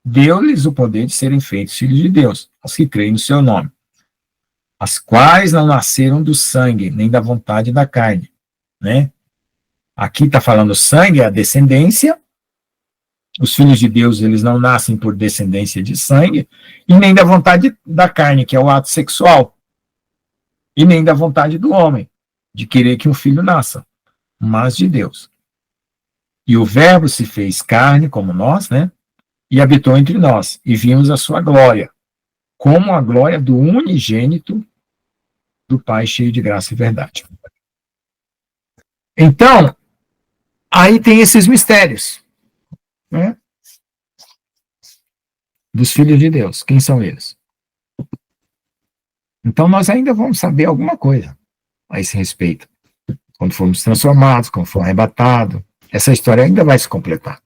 deu-lhes o poder de serem feitos filhos de Deus, aos que creem no seu nome, as quais não nasceram do sangue, nem da vontade da carne, né? Aqui está falando sangue, é a descendência. Os filhos de Deus, eles não nascem por descendência de sangue, e nem da vontade da carne, que é o ato sexual, e nem da vontade do homem, de querer que um filho nasça, mas de Deus. E o Verbo se fez carne, como nós, né? E habitou entre nós, e vimos a sua glória, como a glória do unigênito do Pai, cheio de graça e verdade. Então, aí tem esses mistérios, né? Dos filhos de Deus. Quem são eles? Então, nós ainda vamos saber alguma coisa a esse respeito. Quando formos transformados, quando for arrebatado, essa história ainda vai se completar.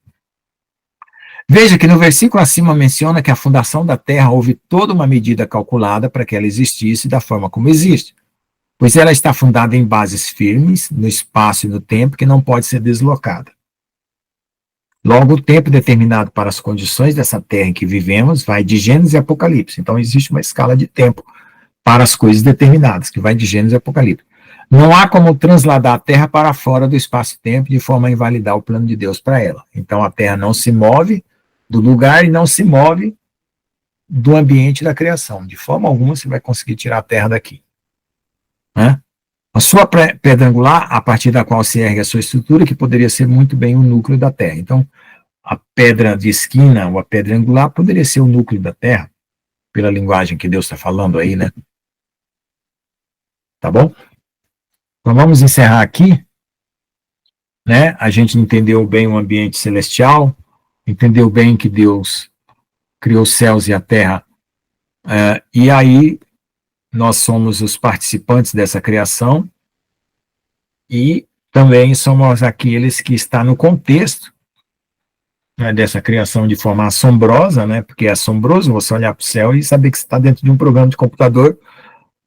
Veja que no versículo acima menciona que a fundação da terra houve toda uma medida calculada para que ela existisse da forma como existe, pois ela está fundada em bases firmes, no espaço e no tempo, que não pode ser deslocada. Logo, o tempo determinado para as condições dessa terra em que vivemos vai de Gênesis e Apocalipse. Então, existe uma escala de tempo para as coisas determinadas, que vai de Gênesis e Apocalipse. Não há como transladar a terra para fora do espaço-tempo de forma a invalidar o plano de Deus para ela. Então, a terra não se move do lugar e não se move do ambiente da criação. De forma alguma você vai conseguir tirar a terra daqui. Né? A sua pedra angular, a partir da qual se ergue a sua estrutura, que poderia ser muito bem o núcleo da terra. Então, a pedra de esquina ou a pedra angular poderia ser o núcleo da terra, pela linguagem que Deus está falando aí, né? Tá bom? Então, vamos encerrar aqui. Né? A gente entendeu bem o ambiente celestial, entendeu bem que Deus criou os céus e a terra, e aí nós somos os participantes dessa criação e também somos aqueles que estão no contexto, né, dessa criação de forma assombrosa, né, porque é assombroso você olhar para o céu e saber que você está dentro de um programa de computador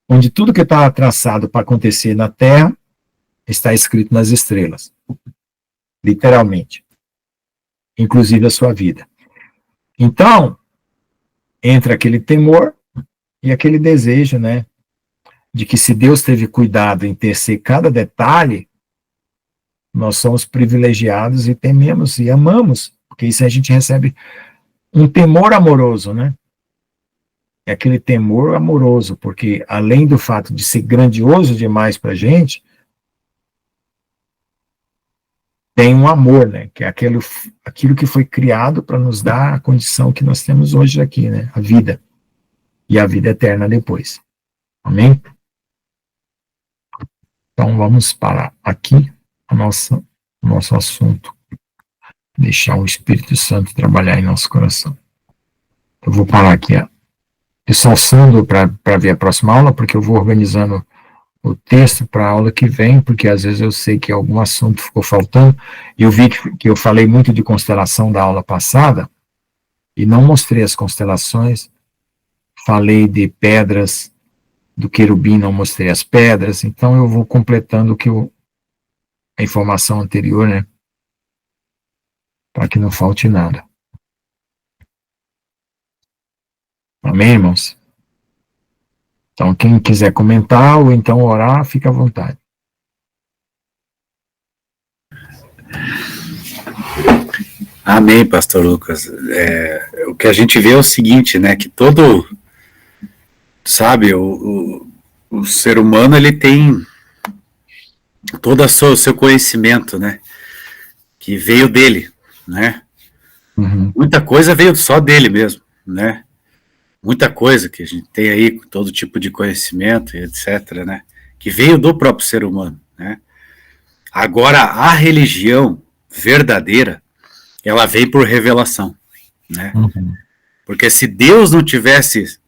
onde tudo que está traçado para acontecer na terra está escrito nas estrelas, literalmente. Inclusive a sua vida. Então, entra aquele temor e aquele desejo, né, de que se Deus teve cuidado em tecer cada detalhe, nós somos privilegiados e tememos e amamos, porque isso a gente recebe um temor amoroso, né? É aquele temor amoroso, porque além do fato de ser grandioso demais para a gente, tem um amor, né, que é aquilo que foi criado para nos dar a condição que nós temos hoje aqui, né, a vida, e a vida eterna depois. Amém? Então vamos parar aqui o nosso assunto, deixar o Espírito Santo trabalhar em nosso coração. Eu vou parar aqui, salsando para ver a próxima aula, porque eu vou organizando o texto para a aula que vem, porque às vezes eu sei que algum assunto ficou faltando. Eu vi que eu falei muito de constelação da aula passada, e não mostrei as constelações, falei de pedras, do querubim, não mostrei as pedras, então eu vou completando a informação anterior, né, para que não falte nada. Amém, irmãos? Então, quem quiser comentar ou então orar, fica à vontade. Amém, pastor Lucas. O que a gente vê é o seguinte, né, que todo, sabe, o ser humano, ele tem todo o seu conhecimento, né, que veio dele, né, muita coisa veio só dele mesmo, né, muita coisa que a gente tem aí, todo tipo de conhecimento e etc, né, que veio do próprio ser humano, né. Agora, a religião verdadeira, ela vem por revelação, né? Porque se Deus não tivesse,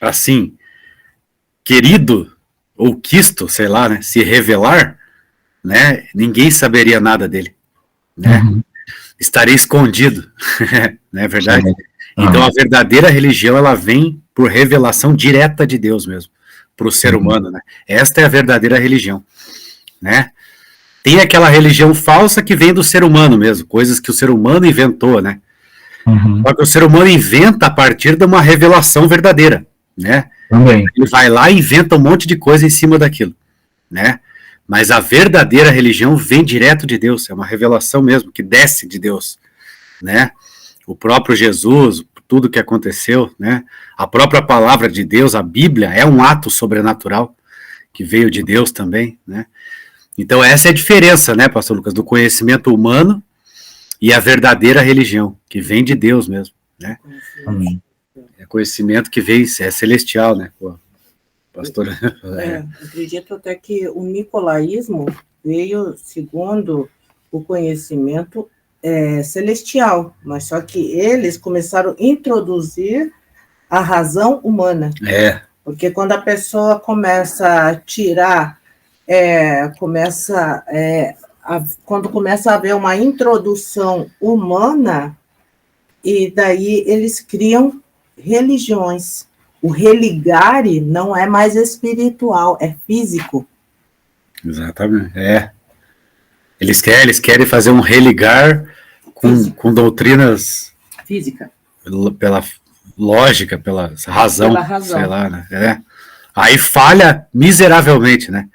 assim, querido ou quisto, sei lá, né, se revelar, né, ninguém saberia nada dele, né? Estaria escondido, não é verdade? Então a verdadeira religião, ela vem por revelação direta de Deus mesmo, para o ser humano, né? Esta é a verdadeira religião, né? Tem aquela religião falsa que vem do ser humano mesmo, coisas que o ser humano inventou, né? Só que o ser humano inventa a partir de uma revelação verdadeira, né? Também. Ele vai lá e inventa um monte de coisa em cima daquilo, né? Mas a verdadeira religião vem direto de Deus, é uma revelação mesmo, que desce de Deus, né? O próprio Jesus, tudo que aconteceu, né? A própria palavra de Deus, a Bíblia, é um ato sobrenatural que veio de Deus também, né? Então essa é a diferença, né, pastor Lucas, do conhecimento humano e a verdadeira religião, que vem de Deus mesmo, né? É conhecimento que vem, é celestial, né, pô, pastor? Acredito até que o nicolaísmo veio segundo o conhecimento celestial, mas só que eles começaram a introduzir a razão humana. Porque quando a pessoa começa a tirar quando começa a haver uma introdução humana, e daí eles criam religiões. O religare não é mais espiritual, é físico. Exatamente, Eles querem fazer um religar com doutrinas... Física. Pela lógica, pela razão, sei lá, né? Aí falha miseravelmente, né?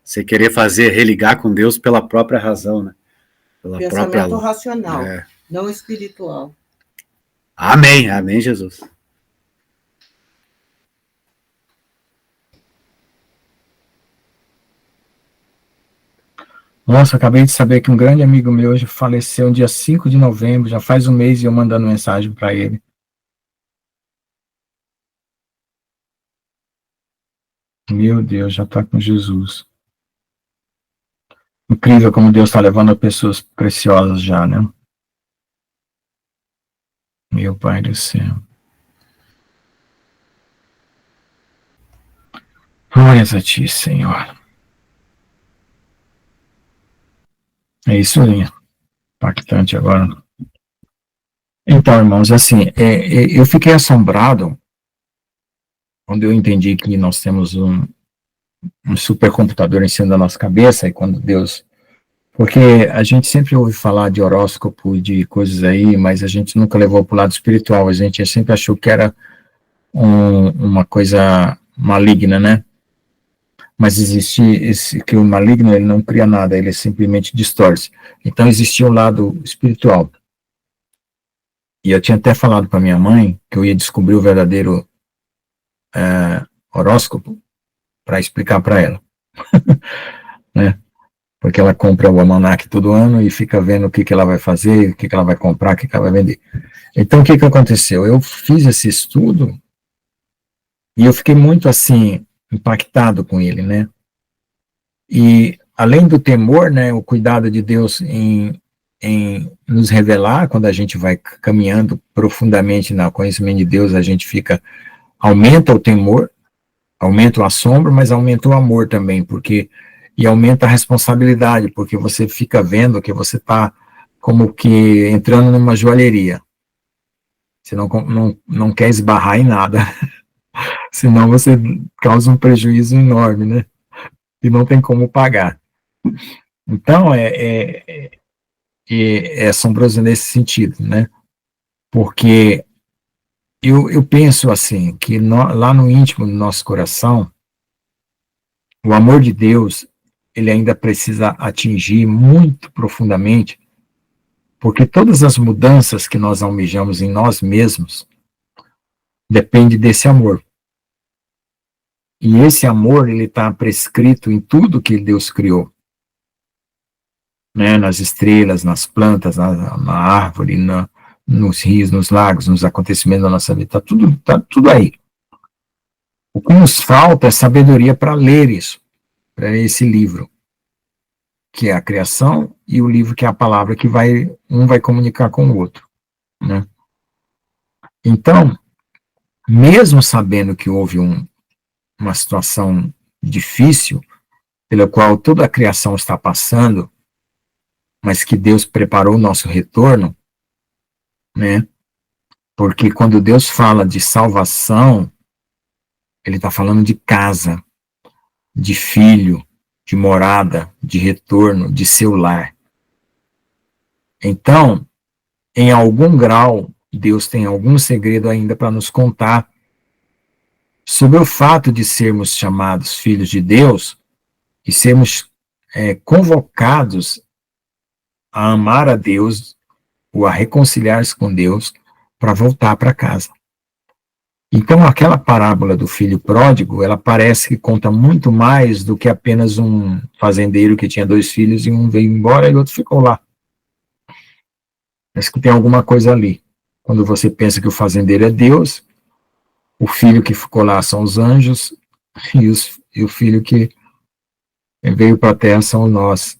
Você querer religar com Deus pela própria razão, né? Pela Pensamento racional, não espiritual. Amém, amém, Jesus. Nossa, acabei de saber que um grande amigo meu hoje faleceu no dia 5 de novembro, já faz um mês e eu mandando mensagem para ele. Meu Deus, já está com Jesus. Incrível como Deus está levando pessoas preciosas já, né? Meu Pai do céu. Glórias a Ti, Senhor. É isso aí. Impactante agora. Então, irmãos, assim, eu fiquei assombrado quando eu entendi que nós temos um supercomputador em cima da nossa cabeça, e quando Deus... Porque a gente sempre ouve falar de horóscopo, de coisas aí, mas a gente nunca levou para o lado espiritual, a gente sempre achou que era uma coisa maligna, né? Mas existe que o maligno, ele não cria nada, ele simplesmente distorce. Então existia um lado espiritual. E eu tinha até falado para minha mãe que eu ia descobrir o verdadeiro horóscopo para explicar para ela, né? Porque ela compra o almanaque todo ano e fica vendo o que ela vai fazer, o que ela vai comprar, o que ela vai vender. Então, o que aconteceu? Eu fiz esse estudo e eu fiquei muito, assim, impactado com ele, né? E, além do temor, né, o cuidado de Deus em nos revelar, quando a gente vai caminhando profundamente no conhecimento de Deus, a gente aumenta o temor, aumenta o assombro, mas aumenta o amor também, e aumenta a responsabilidade, porque você fica vendo que você está como que entrando numa joalheria. Você não quer esbarrar em nada, senão você causa um prejuízo enorme, né? E não tem como pagar. Então, é assombroso nesse sentido, né? Porque eu penso assim, que lá no íntimo do nosso coração, o amor de Deus, ele ainda precisa atingir muito profundamente Porque todas as mudanças que nós almejamos em nós mesmos depende desse amor. E esse amor, ele está prescrito em tudo que Deus criou. Né? Nas estrelas, nas plantas, na árvore, nos rios, nos lagos, nos acontecimentos da nossa vida. Tá tudo aí. O que nos falta é sabedoria para ler isso, para ler esse livro, que é a criação, e o livro que é a palavra que um vai comunicar com o outro. Né? Então, mesmo sabendo que houve uma situação difícil, pela qual toda a criação está passando, mas que Deus preparou o nosso retorno, né? Porque quando Deus fala de salvação, Ele está falando de casa, de filho, de morada, de retorno, de seu lar. Então, em algum grau, Deus tem algum segredo ainda para nos contar sobre o fato de sermos chamados filhos de Deus e sermos convocados a amar a Deus ou a reconciliar-se com Deus para voltar para casa. Então, aquela parábola do filho pródigo, ela parece que conta muito mais do que apenas um fazendeiro que tinha 2 filhos e um veio embora e o outro ficou lá. Parece que tem alguma coisa ali. Quando você pensa que o fazendeiro é Deus, o filho que ficou lá são os anjos e o filho que veio para a terra são nós.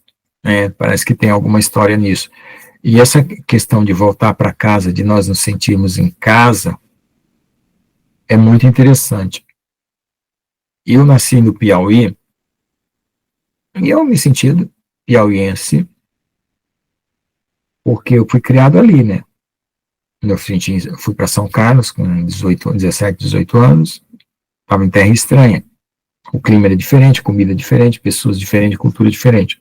Parece que tem alguma história nisso. E essa questão de voltar para casa, de nós nos sentirmos em casa, é muito interessante. Eu nasci no Piauí, e eu me senti piauiense, porque eu fui criado ali, né? Eu fui para São Carlos com 17, 18 anos, estava em terra estranha. O clima era diferente, comida diferente, pessoas diferentes, cultura diferente.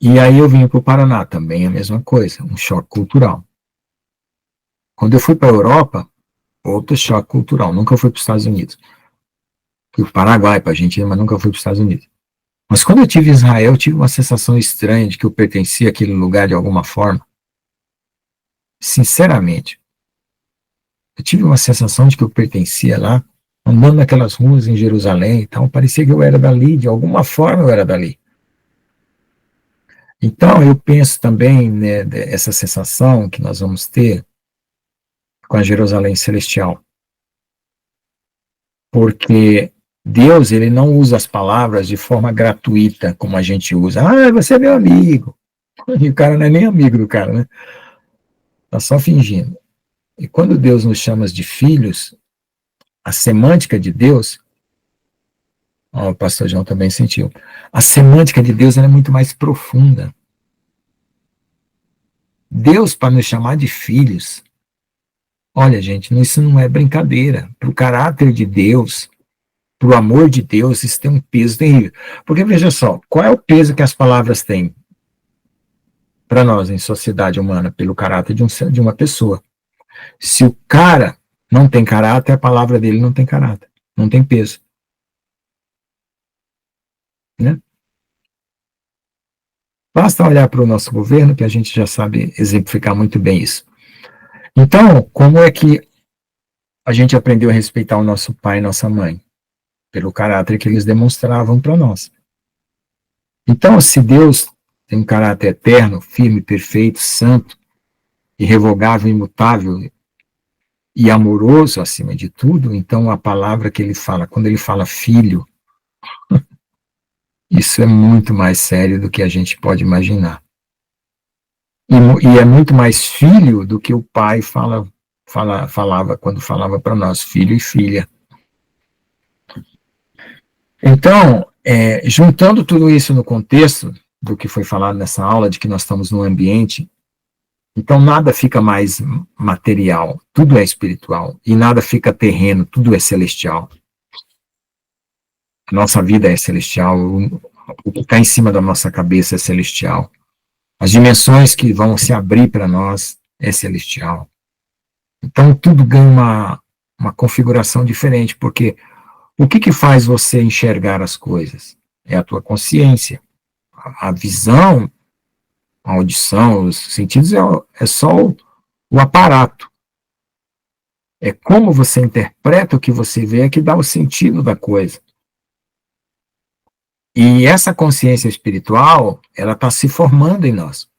E aí eu vim para o Paraná, também a mesma coisa, um choque cultural. Quando eu fui para a Europa, outro choque cultural, nunca fui para os Estados Unidos. Fui para o Paraguai, para a Argentina, mas nunca fui para os Estados Unidos. Mas quando eu tive em Israel, eu tive uma sensação estranha de que eu pertencia àquele lugar de alguma forma. Sinceramente. Eu tive uma sensação de que eu pertencia lá, andando naquelas ruas em Jerusalém e tal, parecia que eu era dali, de alguma forma eu era dali. Então, eu penso também, né, essa sensação que nós vamos ter com a Jerusalém Celestial. Porque Deus, ele não usa as palavras de forma gratuita, como a gente usa. Você é meu amigo. E o cara não é nem amigo do cara, né? Está só fingindo. E quando Deus nos chama de filhos, a semântica de Deus, o pastor João também sentiu, a semântica de Deus ela é muito mais profunda. Deus, para nos chamar de filhos, olha, gente, isso não é brincadeira. Para o caráter de Deus, para o amor de Deus, isso tem um peso terrível. Porque, veja só, qual é o peso que as palavras têm para nós, em sociedade humana, pelo caráter de uma pessoa? Se o cara não tem caráter, a palavra dele não tem caráter, não tem peso. Né? Basta olhar para o nosso governo, que a gente já sabe exemplificar muito bem isso. Então, como é que a gente aprendeu a respeitar o nosso pai e nossa mãe? Pelo caráter que eles demonstravam para nós. Então, se Deus tem um caráter eterno, firme, perfeito, santo, irrevogável, imutável e amoroso acima de tudo, então a palavra que ele fala, quando ele fala filho, isso é muito mais sério do que a gente pode imaginar. E é muito mais filho do que o pai falava quando falava para nós, filho e filha. Então, juntando tudo isso no contexto do que foi falado nessa aula, de que nós estamos num ambiente, então nada fica mais material, tudo é espiritual, e nada fica terreno, tudo é celestial. A nossa vida é celestial, o que está em cima da nossa cabeça é celestial. As dimensões que vão se abrir para nós é celestial. Então tudo ganha uma configuração diferente, porque o que faz você enxergar as coisas? É a tua consciência, a visão, a audição, os sentidos é só o aparato. É como você interpreta o que você vê que dá o sentido da coisa. E essa consciência espiritual, ela está se formando em nós.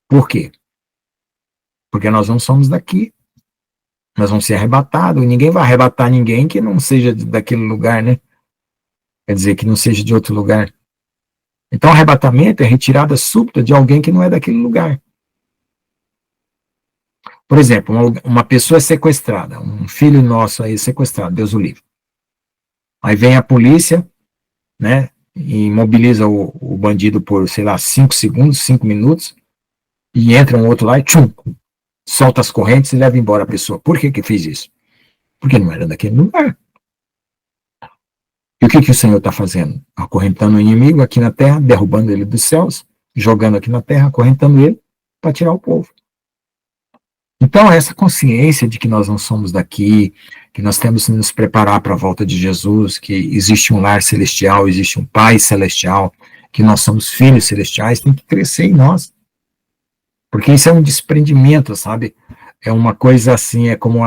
Por quê? Porque nós não somos daqui. Nós vamos ser arrebatados. Ninguém vai arrebatar ninguém que não seja daquele lugar, né? Quer dizer, que não seja de outro lugar. Então, arrebatamento é retirada súbita de alguém que não é daquele lugar. Por exemplo, uma pessoa é sequestrada, um filho nosso aí sequestrado, Deus o livre. Aí vem a polícia, né, e imobiliza o bandido por, sei lá, 5 segundos, 5 minutos, e entra um outro lá e tchum, solta as correntes e leva embora a pessoa. Por que fez isso? Porque não era daquele lugar. E o que o Senhor está fazendo? Acorrentando o inimigo aqui na terra, derrubando ele dos céus, jogando aqui na terra, acorrentando ele para tirar o povo. Então, essa consciência de que nós não somos daqui, que nós temos que nos preparar para a volta de Jesus, que existe um lar celestial, existe um Pai celestial, que nós somos filhos celestiais, tem que crescer em nós. Porque isso é um desprendimento, sabe? É uma coisa assim, é como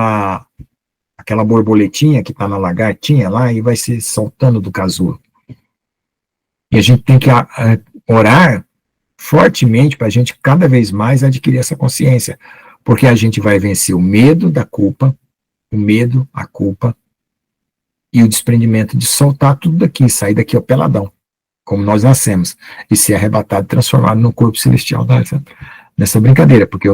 aquela borboletinha que está na lagartinha lá e vai se soltando do casulo. E a gente tem que orar fortemente para a gente cada vez mais adquirir essa consciência. Porque a gente vai vencer o medo da culpa, o medo, a culpa, e o desprendimento de soltar tudo daqui, sair daqui ó, peladão, como nós nascemos, e ser arrebatado, transformado no corpo celestial nessa brincadeira, porque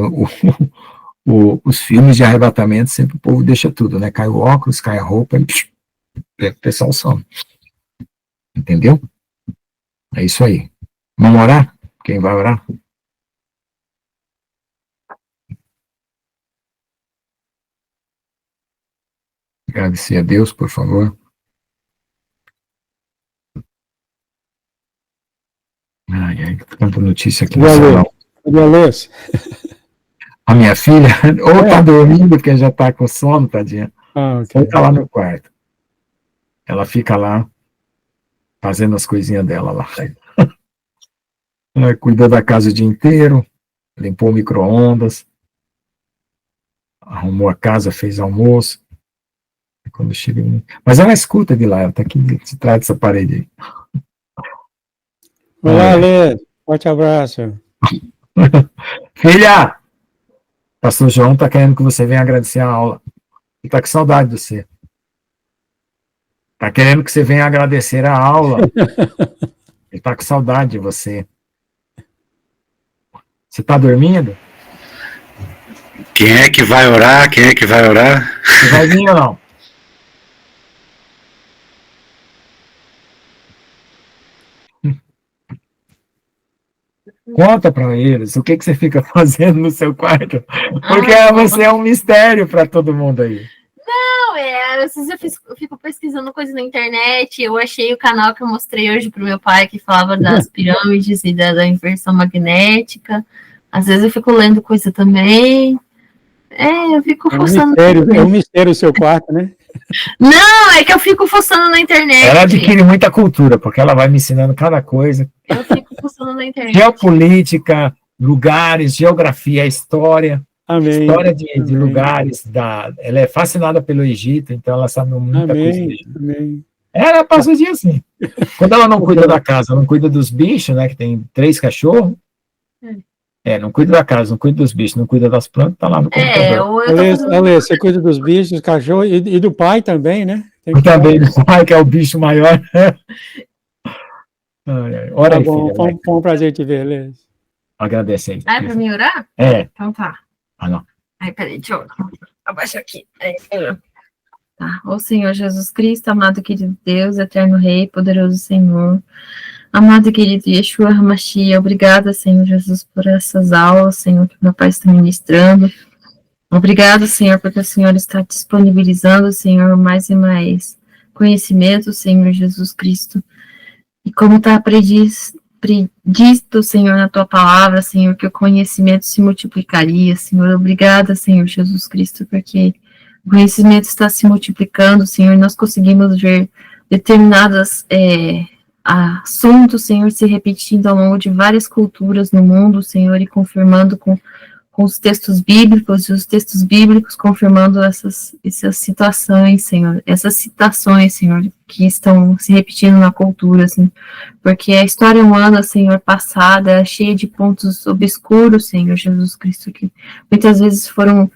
os filmes de arrebatamento, sempre o povo deixa tudo, né? Cai o óculos, cai a roupa, e o pessoal some. Entendeu? É isso aí. Vamos orar? Quem vai orar? Agradecer a Deus, por favor. Ai, tanta notícia aqui no salão. A minha filha, ou está dormindo, porque já está com sono, tadinha, ou está lá no quarto. Ela fica lá, fazendo as coisinhas dela lá. Ela cuidou da casa o dia inteiro, limpou o micro-ondas, arrumou a casa, fez almoço. Quando chega... Mas ela escuta de lá, ela está aqui de trás dessa parede aí. Olá, Lê. Forte abraço. Filha! Pastor João está querendo que você venha agradecer a aula. Ele está com saudade de você. Está querendo que você venha agradecer a aula. Ele está com saudade de você. Você está dormindo? Quem é que vai orar? Quem é que vai orar? Você vai vir ou não? Conta para eles o que você fica fazendo no seu quarto, porque você é um mistério para todo mundo aí. Não, às vezes eu fico pesquisando coisa na internet, eu achei o canal que eu mostrei hoje pro meu pai, que falava das pirâmides e da inversão magnética, às vezes eu fico lendo coisa também, eu fico forçando... É um mistério o seu quarto, né? Não, é que eu fico forçando na internet. Ela adquire muita cultura, porque ela vai me ensinando cada coisa. Eu fico forçando na internet. Geopolítica, lugares, geografia, história. Amém. História de lugares. Ela é fascinada pelo Egito, então ela sabe muita coisa do Egito. Amém. Ela passa o dia assim. Quando ela não cuida da casa, não cuida dos bichos, né? Que tem 3 cachorros. Não cuida da casa, não cuida dos bichos, não cuida das plantas, tá lá no computador. Alê, você cuida dos bichos, dos cachorros e do pai também, né? Também do pai, que é o bicho maior. Ora aí, bom, filha, foi um prazer te ver, Alê. Agradece aí. É pra mim orar? Então tá. Não. Peraí, deixa eu abaixar aqui. Tá. Ó Senhor Jesus Cristo, amado querido Deus, eterno Rei, poderoso Senhor, amado querido Yeshua HaMashiach, obrigada, Senhor Jesus, por essas aulas, Senhor, que meu Pai está ministrando. Obrigada, Senhor, porque o Senhor está disponibilizando, Senhor, mais e mais conhecimento, Senhor Jesus Cristo. E como está predito, Senhor, na Tua palavra, Senhor, que o conhecimento se multiplicaria, Senhor. Obrigada, Senhor Jesus Cristo, porque o conhecimento está se multiplicando, Senhor, e nós conseguimos ver determinadas assuntos, Senhor, se repetindo ao longo de várias culturas no mundo, Senhor, e confirmando com os textos bíblicos, e os textos bíblicos confirmando essas situações, Senhor, essas citações, Senhor, que estão se repetindo na cultura, assim, porque a história humana, Senhor, passada, é cheia de pontos obscuros, Senhor Jesus Cristo, que muitas vezes foram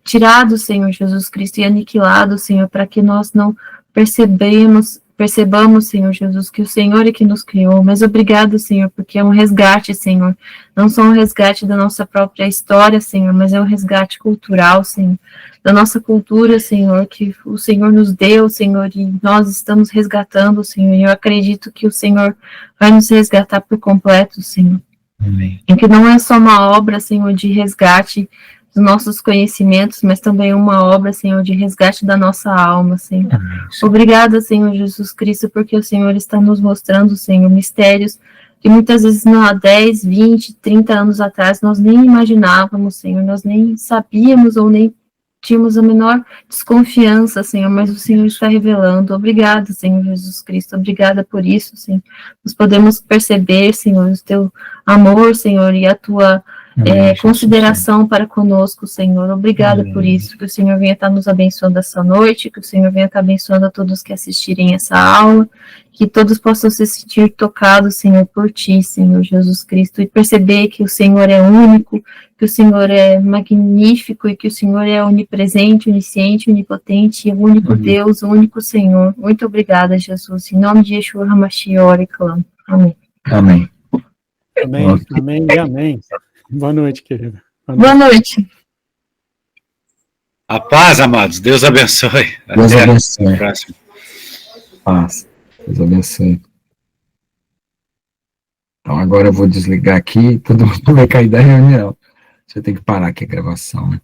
tirados, Senhor Jesus Cristo, e aniquilados, Senhor, para que nós não percebamos, Senhor Jesus, que o Senhor é que nos criou, mas obrigado, Senhor, porque é um resgate, Senhor, não só um resgate da nossa própria história, Senhor, mas é um resgate cultural, Senhor, da nossa cultura, Senhor, que o Senhor nos deu, Senhor, e nós estamos resgatando, Senhor, e eu acredito que o Senhor vai nos resgatar por completo, Senhor. Amém. E que não é só uma obra, Senhor, de resgate dos nossos conhecimentos, mas também uma obra, Senhor, de resgate da nossa alma, Senhor. Amém. Obrigada, Senhor Jesus Cristo, porque o Senhor está nos mostrando, Senhor, mistérios que muitas vezes há 10, 20, 30 anos atrás nós nem imaginávamos, Senhor, nós nem sabíamos ou nem tínhamos a menor desconfiança, Senhor, mas o Senhor está revelando. Obrigada, Senhor Jesus Cristo, obrigada por isso, Senhor. Nós podemos perceber, Senhor, o teu amor, Senhor, e a tua consideração para conosco, Senhor. Obrigada por isso, que o Senhor venha estar nos abençoando essa noite, que o Senhor venha estar abençoando a todos que assistirem essa aula, que todos possam se sentir tocados, Senhor, por Ti, Senhor Jesus Cristo, e perceber que o Senhor é único, que o Senhor é magnífico e que o Senhor é onipresente, onisciente, onipotente, o único Deus, o único Senhor. Muito obrigada, Jesus. Em nome de Yeshua HaMashiach, oro e clamo. Amém. Amém. Amém, amém e amém. Boa noite, querida. Boa noite. A paz, amados. Deus abençoe. Deus Até abençoe. a próxima. Paz. Deus abençoe. Então agora eu vou desligar aqui, todo mundo vai cair da reunião. Você tem que parar aqui a gravação, né?